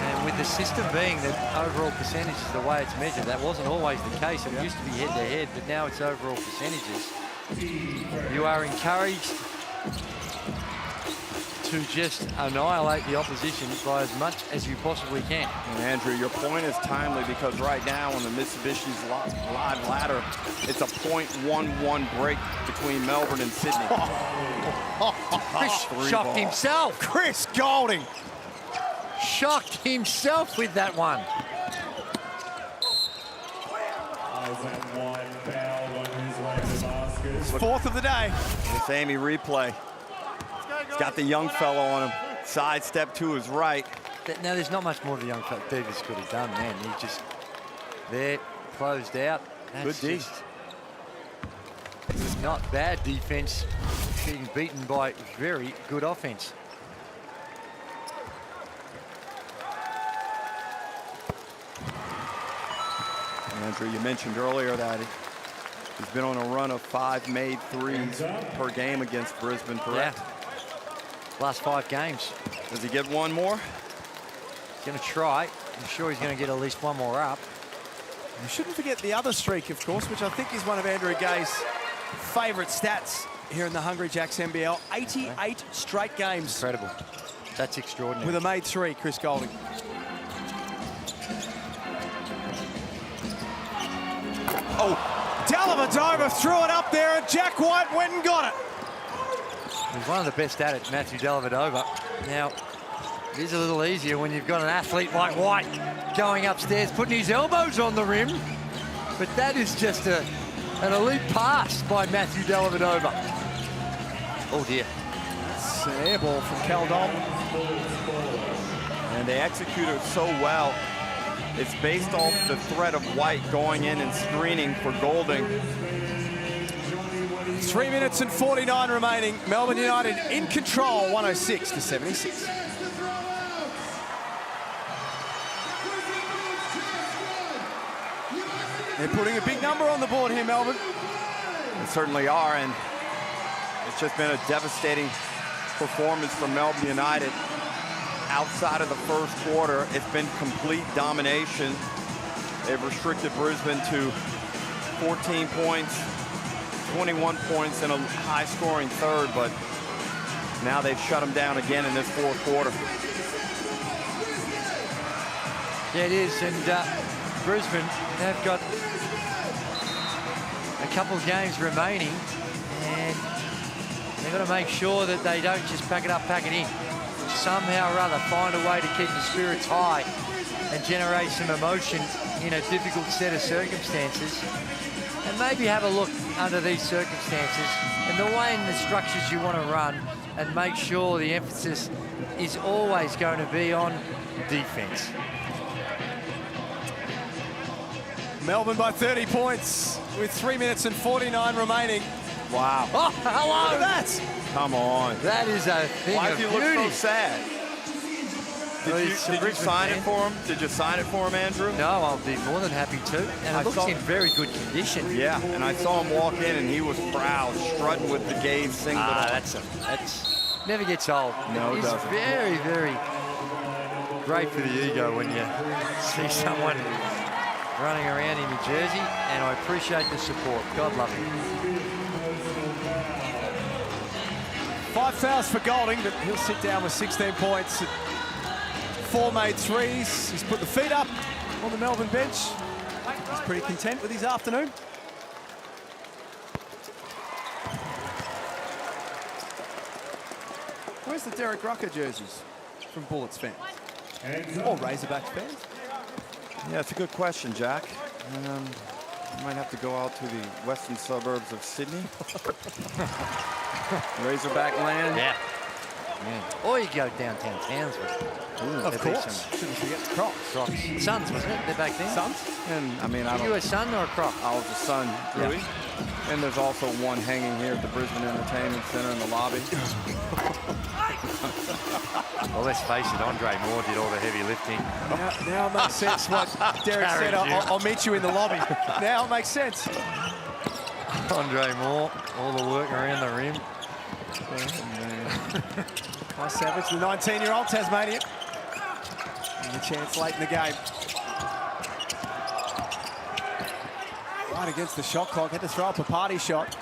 And with the system being that overall percentage is the way it's measured, that wasn't always the case. It used to be head-to-head, but now it's overall percentages. You are encouraged to just annihilate the opposition by as much as you possibly can. And Andrew, your point is timely because right now on the Mitsubishi's live ladder, it's a .11 break between Melbourne and Sydney. Chris shocked himself. Chris Goulding shocked himself with that one. Fourth of the day. This Amy replay. He's got the young fellow on him. Sidestep to his right. Now, there's not much more the young fellow Davis could have done, man. He just, there, closed out. That's good D. This is not bad defense, being beaten by very good offense. Andrew, you mentioned earlier that he's been on a run of 5 made threes per game against Brisbane, correct? Yeah. Last 5 games. Does he get one more? He's going to try. I'm sure he's going to get at least one more up. You shouldn't forget the other streak, of course, which I think is one of Andrew Gay's favourite stats here in the Hungry Jacks NBL. 88 straight games. Incredible. That's extraordinary. With a made 3, Chris Goulding. Oh, Dellavedova threw it up there, and Jack White went and got it. He's one of the best at it, Matthew Dellavedova. Now, it is a little easier when you've got an athlete like White going upstairs, putting his elbows on the rim. But that is just an elite pass by Matthew Dellavedova. Oh, dear. It's an air ball from Cal Dalton. And they execute it so well. It's based off the threat of White going in and screening for Goulding. 3 minutes and 49 remaining. Melbourne United in control, 106-76. They're putting a big number on the board here, Melbourne. They certainly are, and it's just been a devastating performance from Melbourne United. Outside of the first quarter, it's been complete domination. They've restricted Brisbane to 14 points, 21 points in a high-scoring third, but now they've shut them down again in this fourth quarter. Yeah, it is, and Brisbane have got a couple of games remaining, and they've got to make sure that they don't just pack it up, pack it in. Somehow or other find a way to keep the spirits high and generate some emotion in a difficult set of circumstances, and maybe have a look under these circumstances and the way and the structures you want to run, and make sure the emphasis is always going to be on defense. Melbourne by 30 points with 3 minutes and 49 remaining. Wow. Oh, hello. Look at that. Come on. That is a thing Why of do you beauty. look so sad? Did you sign it for him? Did you sign it for him, Andrew? No, I'll be more than happy to. And it looks in very good condition. Yeah, and I saw him walk in, and he was proud, strutting with the Gabe singlet. That's never gets old. No, it it's doesn't. very, very great for the ego when you see someone running around in New Jersey, and I appreciate the support. God love you. 5 fouls for Goulding, but he'll sit down with 16 points. 4 made threes. He's put the feet up on the Melbourne bench. He's pretty content with his afternoon. Where's the Derek Rucker jerseys from Bullets fans? Or Razorbacks fans? Yeah, it's a good question, Jack. Might have to go out to the western suburbs of Sydney. Razorback land. Yeah. Man. Or you go downtown Townsville. Of course. Shouldn't forget the Crocs. Suns, wasn't it? They're back then? Suns? And I mean, Were you a Sun or a Croc? I was a Sun, Drewy. Yeah. And there's also one hanging here at the Brisbane Entertainment Center in the lobby. Well, let's face it, Andre Moore did all the heavy lifting. Now it makes sense what Derek said. I'll meet you in the lobby. Now it makes sense. Andre Moore, all the work around the rim. Nice Savage, the 19-year-old Tasmanian. And a chance late in the game. Right against the shot clock, had to throw up a party shot.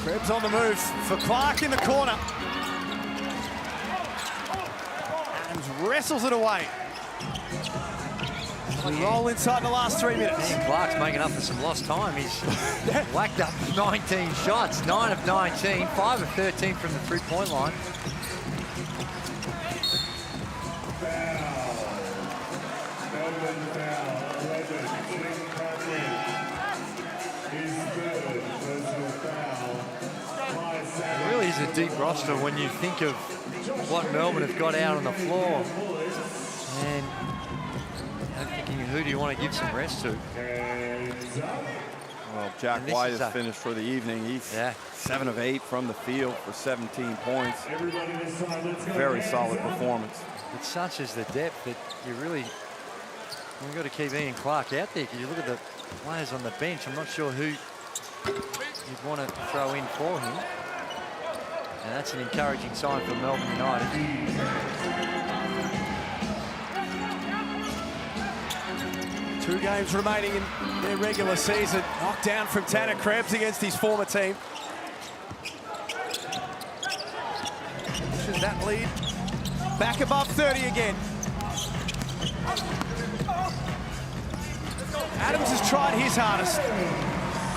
Krebs on the move for Clark in the corner. Adams wrestles it away. We roll inside the last 3 minutes. And Clark's making up for some lost time. He's whacked up 19 shots, 9 of 19, 5 of 13 from the three-point line. It really is a deep roster when you think of what Melbourne have got out on the floor. And I'm thinking, who do you want to give some rest to? Well, Jack White is finished for the evening. He's 7 of 8 from the field for 17 points. Very solid performance. But such is the depth that you really, we've got to keep Ian Clark out there, because you look at the players on the bench. I'm not sure who you'd want to throw in for him. And that's an encouraging sign for Melbourne United. 2 games remaining in their regular season. Knocked down from Tanner Krebs against his former team. Pushes that lead back above 30 again. Adams has tried his hardest.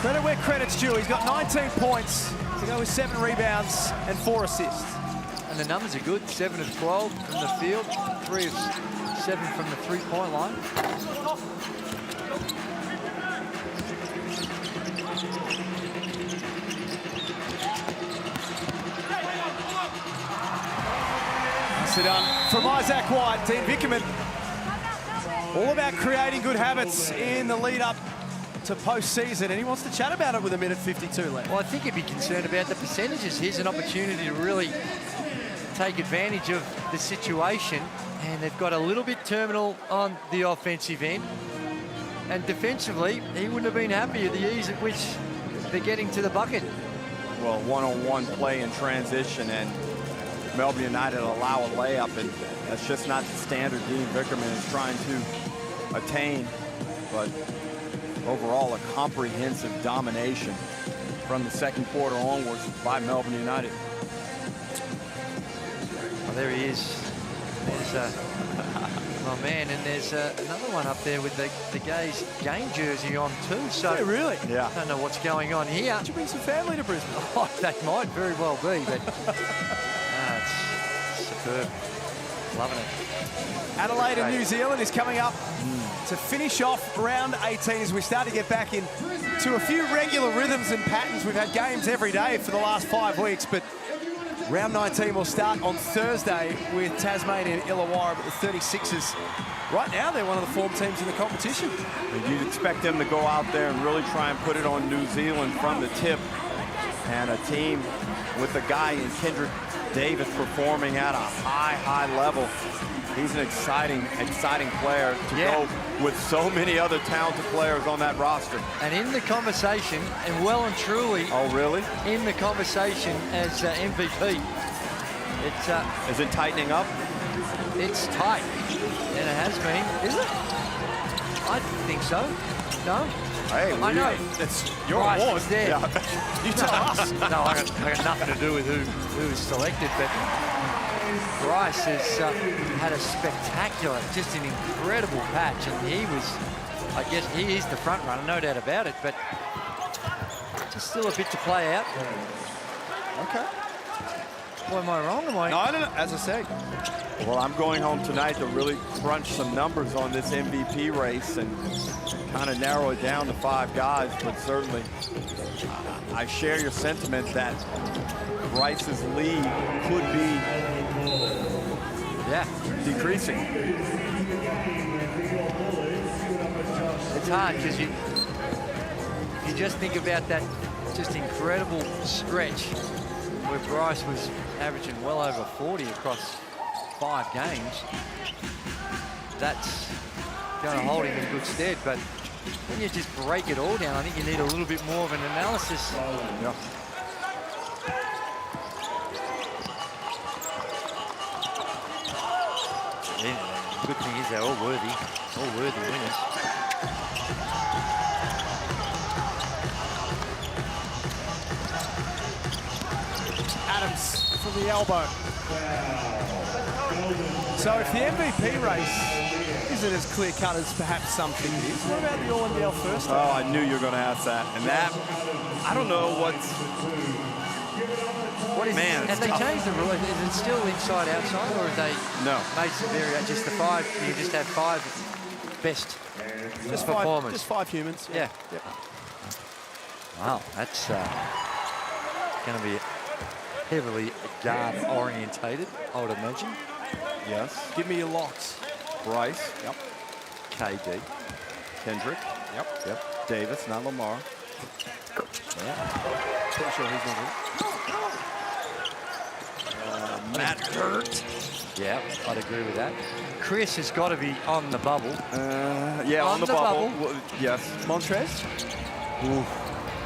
Credit where credit's due. He's got 19 points to go with 7 rebounds and 4 assists. And the numbers are good. 7 of 12 from the field, 3 of 7 from the three-point line. Nicely done from Isaac White. Dean Vickerman, all about creating good habits in the lead-up to postseason, and he wants to chat about it with 1:52 left. Well, I think he'd be concerned about the percentages. Here's an opportunity to really take advantage of the situation, and they've got a little bit terminal on the offensive end. And defensively, he wouldn't have been happy at the ease at which they're getting to the bucket. Well, one-on-one play in transition, and Melbourne United allow a layup, and that's just not the standard Dean Vickerman is trying to attain. But overall, a comprehensive domination from the second quarter onwards by Melbourne United. Well, there he is. There's oh man, and there's another one up there with the Gays game jersey on too. So really? Yeah. I don't know what's going on here. Did you bring some family to Brisbane? Oh, that might very well be, but it's superb. Loving it. Adelaide and New Zealand is coming up to finish off round 18 as we start to get back into a few regular rhythms and patterns. We've had games every day for the last 5 weeks, but round 19 will start on Thursday with Tasmania and Illawarra, but the 36ers, right now, they're one of the form teams in the competition. And you'd expect them to go out there and really try and put it on New Zealand from the tip. And a team with a guy in Kendrick Davis performing at a high level. He's an exciting player to go with so many other talented players on that roster. And in the conversation, and well and truly. Oh, really? In the conversation as MVP. It's is it tightening up? It's tight, and it has been. Is it? I think so. No. Hey, I know. It's your Bryce award. is there. Yeah. You tell us. No, I got nothing to do with who is selected, but Bryce has had a spectacular, just an incredible patch, and he was, I guess, he is the front runner, no doubt about it, but just still a bit to play out. Okay. Or am I wrong? No. As I said. Well, I'm going home tonight to really crunch some numbers on this MVP race and kind of narrow it down to 5 guys, but certainly I share your sentiment that Bryce's lead could be decreasing. It's hard because you just think about that just incredible stretch where Bryce was averaging well over 40 across 5 games. That's going to hold him in good stead, but when you just break it all down, I think you need a little bit more of an analysis. Yeah. Good thing is they're all worthy winners. Adams from the elbow. So if the MVP race isn't as clear-cut as perhaps some think it is, what about the All-NBL first? Oh, I knew you were going to ask that. And that, I don't know what is, man, have they changed the rule? Is it still inside-outside, or have they made some variation? Just the 5, you just have 5 best performers. Just 5 humans. Yeah. Yep. Wow, that's going to be heavily guard-orientated, I would imagine. Yes. Give me your locks. Bryce. Yep. KD. Kendrick. Yep. Davis, not Lamar. Pretty sure he's not in. Matt Hurt. Yeah, I'd agree with that. Chris has got to be on the bubble. Yeah, on the bubble. bubble. Yes. Montrez? Ooh.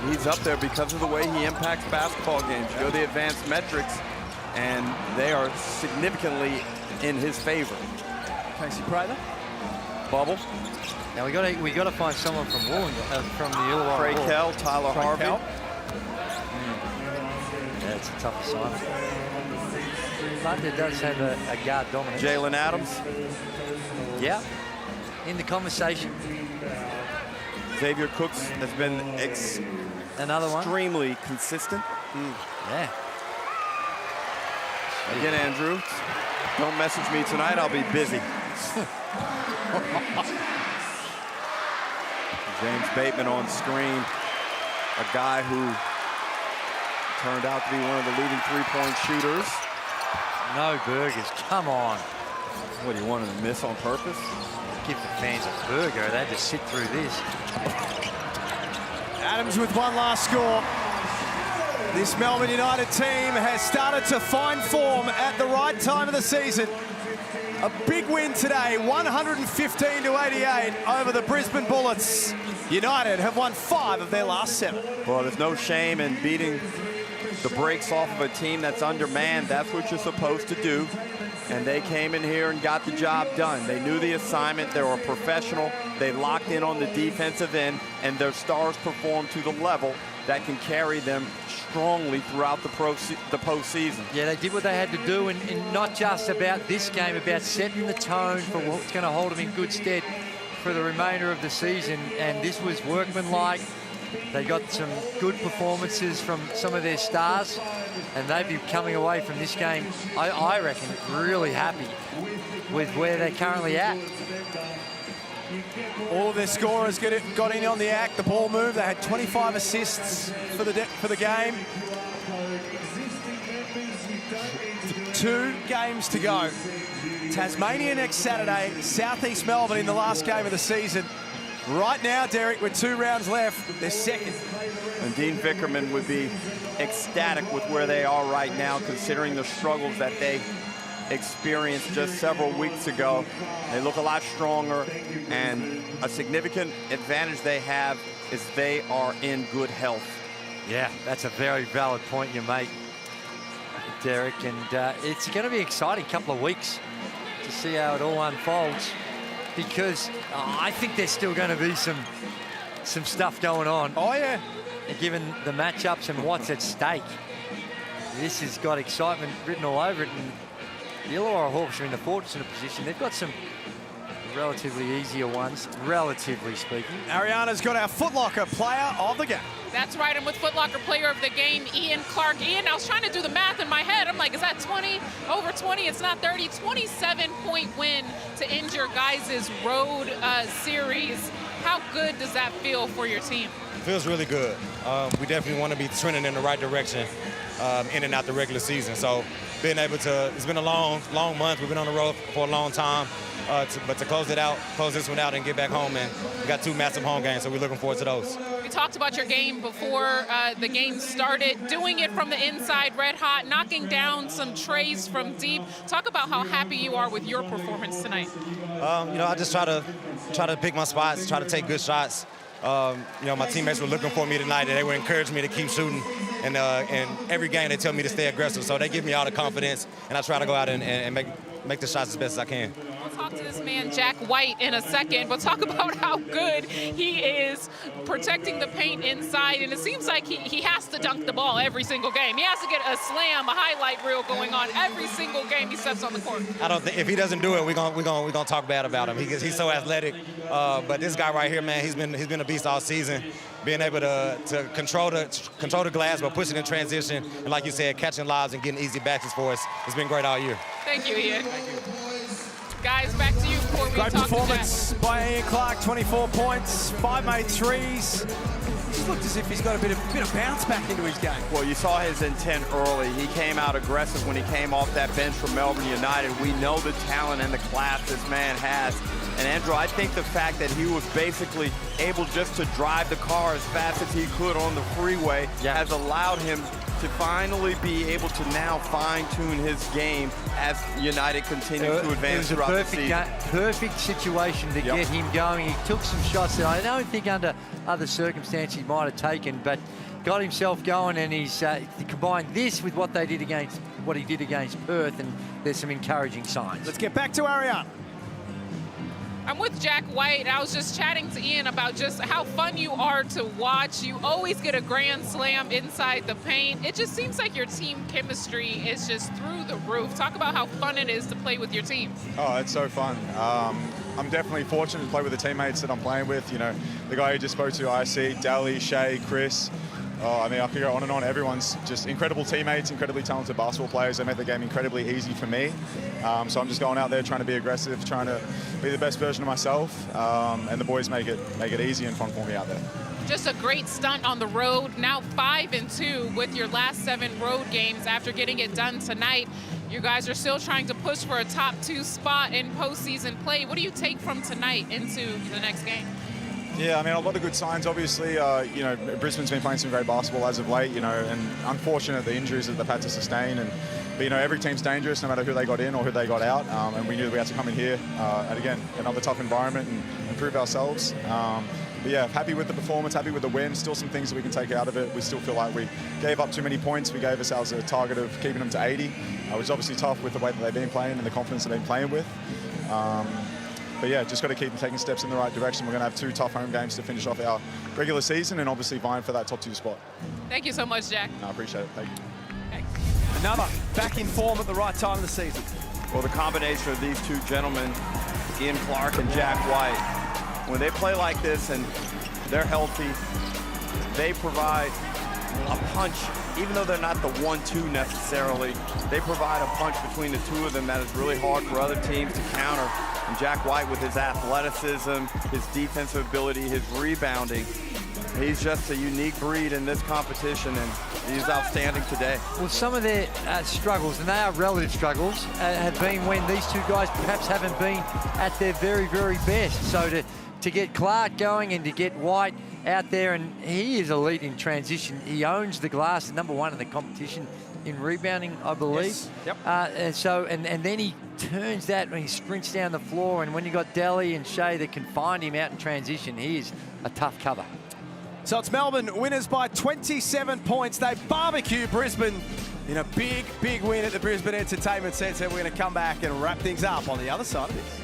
He's up there because of the way he impacts basketball games. You go to the advanced metrics, and they are significantly in his favor. Casey Prather? Bubble. Now we got to find someone from Wollongong, from the Illawarra. Craig Kell, Tyler Harvey. Yeah, it's a tough assignment. But it does have a guard dominance. Jalen Adams. Yeah, in the conversation. Xavier Cooks has been another one. Extremely consistent. Yeah. Again, Andrew, don't message me tonight. I'll be busy. James Bateman on screen, a guy who turned out to be one of the leading three-point shooters. No burgers, come on. What, you wanted to miss on purpose? Give the fans a burger, they just sit through this. Adams with one last score. This Melbourne United team has started to find form at the right time of the season. A big win today, 115-88 over the Brisbane Bullets. United have won 5 of their last 7. Well, there's no shame in beating the brakes off of a team that's undermanned. That's what you're supposed to do. And they came in here and got the job done. They knew the assignment. They were a professional. They locked in on the defensive end, and their stars performed to the level that can carry them strongly throughout the postseason. Yeah, they did what they had to do, and not just about this game, about setting the tone for what's going to hold them in good stead for the remainder of the season. And this was workmanlike. They got some good performances from some of their stars, and they'd be coming away from this game, I reckon, really happy with where they're currently at. All of their scorers got in on the act. The ball moved. They had 25 assists for the game. 2 games to go. Tasmania next Saturday. Southeast Melbourne in the last game of the season. Right now, Derek, with 2 rounds left, they're second. And Dean Vickerman would be ecstatic with where they are right now, considering the struggles that they experienced just several weeks ago. They look a lot stronger, and a significant advantage they have is they are in good health. Yeah, that's a very valid point you make, Derek, and it's going to be an exciting couple of weeks to see how it all unfolds, because I think there's still going to be some stuff going on. Oh, yeah. Given the matchups and what's at stake. This has got excitement written all over it, and the Illawarra Hawks are in a fortunate position. They've got some relatively easier ones, relatively speaking. Ariana's got our Foot Locker player of the game. That's right. I'm with Foot Locker Player of the Game, Ian Clark. Ian, I was trying to do the math in my head. I'm like, is that 20? Over 20? It's not 30. 27-point win to end your guys' road series. How good does that feel for your team? Feels really good. We definitely want to be trending in the right direction in and out the regular season. So being able to, it's been a long month. We've been on the road for a long time. But to close this one out and get back home, and we got 2 massive home games, so we're looking forward to those. We talked about your game before the game started, doing it from the inside, red hot, knocking down some trays from deep. Talk about how happy you are with your performance tonight. I just try to pick my spots, try to take good shots. My teammates were looking for me tonight, and they would encourage me to keep shooting. And every game they tell me to stay aggressive, so they give me all the confidence, and I try to go out and make the shots as best as I can. We'll talk to this man, Jack White, in a second, but talk about how good he is protecting the paint inside. And it seems like he has to dunk the ball every single game. He has to get a slam, a highlight reel going on every single game he steps on the court. I don't think if he doesn't do it, we're gonna talk bad about him. He's so athletic. But this guy right here, man, he's been a beast all season. Being able to control the glass, but pushing in transition, and like you said, catching lobs and getting easy baskets for us. It's been great all year. Thank you, Ian. Guys, back to you before we Great talk performance to Jack. by Ian Clark, 24 points, 5 made threes. Just looked as if he's got a bit of bounce back into his game. Well, you saw his intent early. He came out aggressive when he came off that bench from Melbourne United. We know the talent and the class this man has. And Andrew, I think the fact that he was basically able just to drive the car as fast as he could on the freeway has allowed him to finally be able to now fine-tune his game as United continues to advance throughout the season. Perfect situation to get him going. He took some shots that I don't think under other circumstances he might have taken, but got himself going, and he's combined this with what he did against Perth, and there's some encouraging signs. Let's get back to Ariane. I'm with Jack White. I was just chatting to Ian about just how fun you are to watch. You always get a grand slam inside the paint. It just seems like your team chemistry is just through the roof. Talk about how fun it is to play with your team. Oh, it's so fun. I'm definitely fortunate to play with the teammates that I'm playing with. You know, the guy you just spoke to, IC, Dally, Shay, Chris. I mean, I could go on and on. Everyone's just incredible teammates, incredibly talented basketball players. They make the game incredibly easy for me. So I'm just going out there trying to be aggressive, trying to be the best version of myself. And the boys make it easy and fun for me out there. Just a great stunt on the road. Now 5-2 with your last 7 road games after getting it done tonight. You guys are still trying to push for a top 2 spot in postseason play. What do you take from tonight into the next game? Yeah, I mean, a lot of good signs. Obviously, Brisbane's been playing some great basketball as of late, and unfortunate the injuries that they've had to sustain. But every team's dangerous no matter who they got in or who they got out. And we knew that we had to come in here, and again, another tough environment and improve ourselves. But yeah, happy with the performance, happy with the win. Still some things that we can take out of it. We still feel like we gave up too many points. We gave ourselves a target of keeping them to 80, which is obviously tough with the way that they've been playing and the confidence they've been playing with. But yeah, just got to keep taking steps in the right direction. We're going to have 2 tough home games to finish off our regular season and obviously vying for that top 2 spot. Thank you so much, Jack. I appreciate it. Thank you. Another back in form at the right time of the season. Well, the combination of these 2 gentlemen, Ian Clark and Jack White, when they play like this and they're healthy, they provide a punch. Even though they're not the 1-2 necessarily, they provide a punch between the 2 of them that is really hard for other teams to counter. And Jack White, with his athleticism, his defensive ability, his rebounding, he's just a unique breed in this competition, and he's outstanding today. Well, some of their struggles, and they are relative struggles, have been when these 2 guys perhaps haven't been at their very, very best. So to get Clark going and to get White out there, and he is elite in transition. He owns the glass, #1 in the competition in rebounding, I believe. Yes. Yep. And then he turns that when he sprints down the floor, and when you got Dally and Shea that can find him out in transition, he is a tough cover. So it's Melbourne winners by 27 points. They barbecue Brisbane in a big, big win at the Brisbane Entertainment Centre. We're going to come back and wrap things up on the other side of this.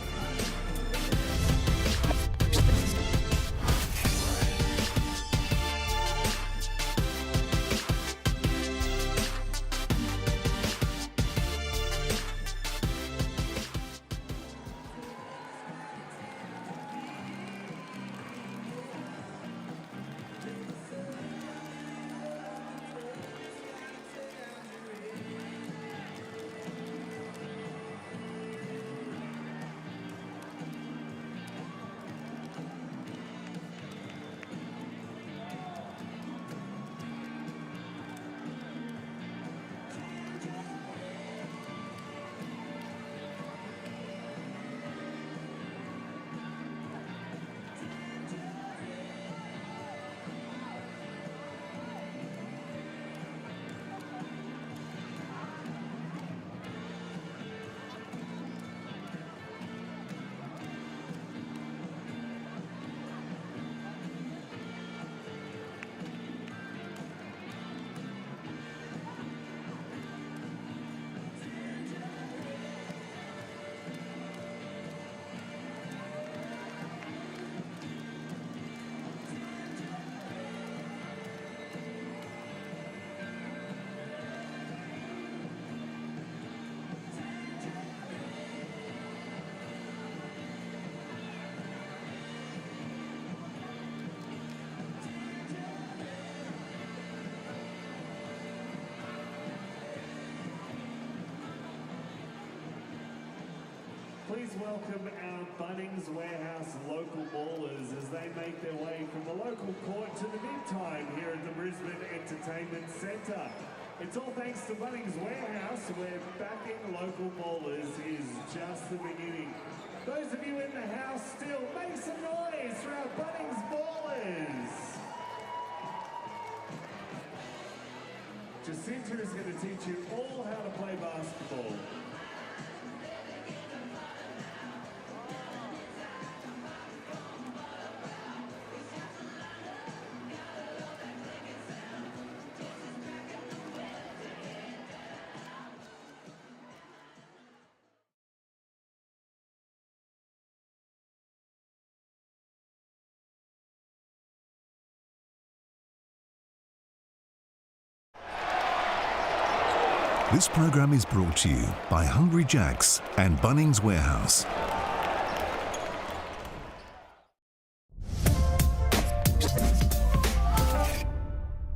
Please welcome our Bunnings Warehouse local ballers as they make their way from the local court to the big time here at the Brisbane Entertainment Centre. It's all thanks to Bunnings Warehouse, where backing local ballers is just the beginning. Those of you in the house still, make some noise for our Bunnings ballers. Jacinta is going to teach you all how to play basketball. This program is brought to you by Hungry Jack's and Bunnings Warehouse.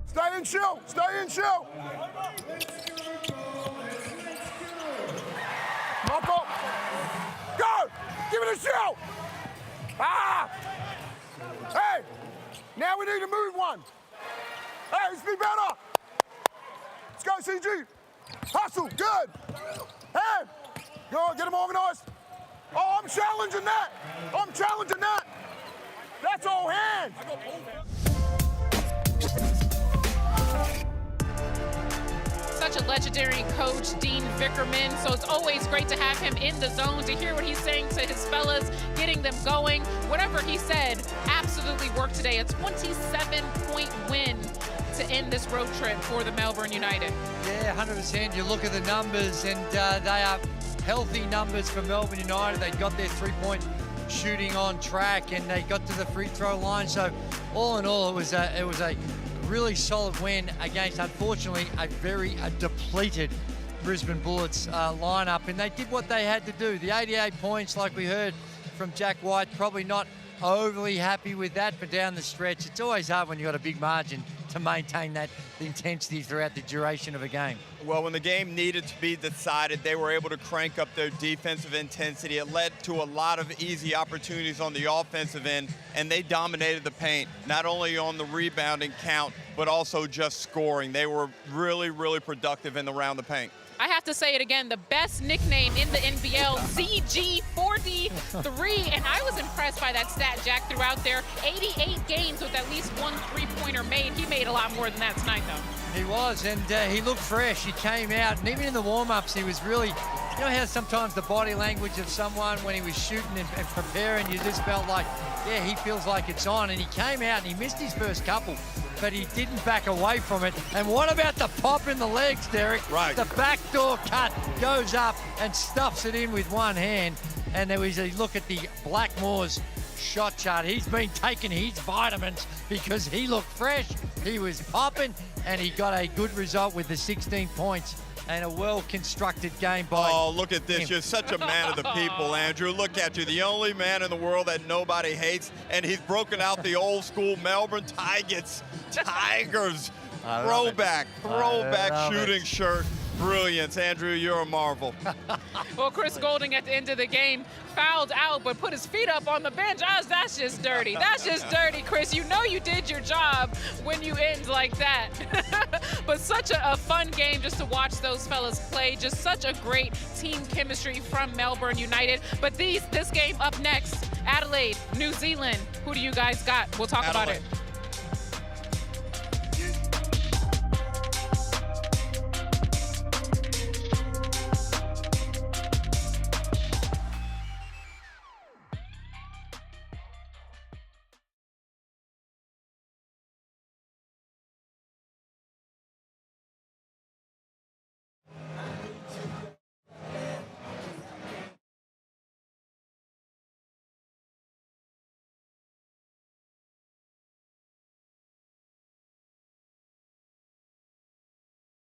Stay in show. Stay in show. Knock up. Go. Give it a show. Ah. Hey. Now we need to move one. Hey, let's be better. Let's go, CG. Hustle, good. Hey, go on, get them organised. Oh, I'm challenging that. I'm challenging that. That's all hands. Such a legendary coach, Dean Vickerman, so it's always great to have him in the zone, to hear what he's saying to his fellas, getting them going. Whatever he said absolutely worked today. A 27-point win to end this road trip for the Melbourne United. Yeah, 100%. You look at the numbers, and they are healthy numbers for Melbourne United. They got their three-point shooting on track, and they got to the free throw line. So all in all, it was a really solid win against, unfortunately, a very depleted Brisbane Bullets lineup. And they did what they had to do. The 88 points, like we heard from Jack White, probably not overly happy with that, but down the stretch, it's always hard when you've got a big margin to maintain that intensity throughout the duration of a game. Well, when the game needed to be decided, they were able to crank up their defensive intensity. It led to a lot of easy opportunities on the offensive end, and they dominated the paint, not only on the rebounding count, but also just scoring. They were really, really productive in around the paint. I have to say it again, the best nickname in the NBL, CG43, and I was impressed by that stat Jack threw out there. 88 games with at least one three-pointer made. He made a lot more than that tonight, though. He was, and he looked fresh. He came out, and even in the warm-ups, he was really, you know how sometimes the body language of someone when he was shooting and preparing, you just felt like, yeah, he feels like it's on. And he came out, and he missed his first couple, but he didn't back away from it. And what about the pop in the legs, Derek? Right. The backdoor cut goes up and stuffs it in with one hand. And there was a look at the Blackmore's shot chart. He's been taking his vitamins because he looked fresh. He was popping, and he got a good result with the 16 points and a well-constructed game by Oh, look at this. him. You're such a man of the people, Andrew. Look at you, the only man in the world that nobody hates, and he's broken out the old school Melbourne Tigers throwback shooting shirt. Brilliance. Andrew, you're a marvel. Well, Chris Goulding at the end of the game fouled out, but put his feet up on the bench. That's just dirty. That's just dirty, Chris. You know you did your job when you end like that. But such a fun game just to watch those fellas play. Just such a great team chemistry from Melbourne United. But this game up next, Adelaide, New Zealand. Who do you guys got? We'll talk about it.